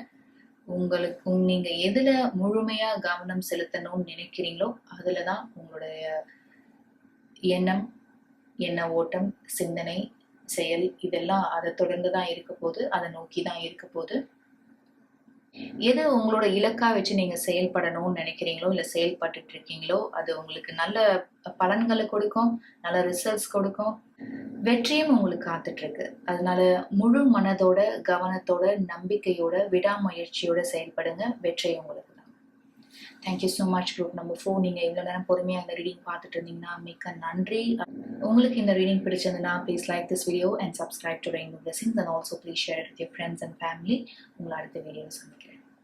உங்களுக்கு நீங்க எதுல முழுமையா கவனம் செலுத்தணும்னு நினைக்கிறீங்களோ அதுலதான் உங்களுடைய எண்ணம், எண்ண ஓட்டம், சிந்தனை, செயல் இதெல்லாம் அதை தொடர்ந்துதான் இருக்க போது, அதை நோக்கிதான் இருக்க போது. எது உங்களோட இலக்கா வச்சு நீங்க செயல்படணும்னு நினைக்கிறீங்களோ, இல்ல செயல்பட்டுட்டு இருக்கீங்களோ, அது உங்களுக்கு நல்ல பலன்களை கொடுக்கும், நல்ல ரிசல்ட்ஸ் கொடுக்கும், வெற்றியும் உங்களுக்கு காத்துட்டு இருக்கு. அதனால முழு மனதோட, கவனத்தோட, நம்பிக்கையோட, விடாமுயற்சியோட செயல்படுங்க. வெற்றி உங்களுக்கு தான். Thank you so much group number 4. நீங்கள் இவ்வளோ நேரம் பொறுமையாக இந்த ரீடிங் பார்த்துட்டு இருந்தீங்கன்னா மிக்க நன்றி. உங்களுக்கு இந்த ரீடிங் பிடிச்சிருந்ததுன்னா please like this video and subscribe to rainbow blessings and also please share it with your friends and family. உங்களை அடுத்த வீடியோ சந்திக்கிறேன்.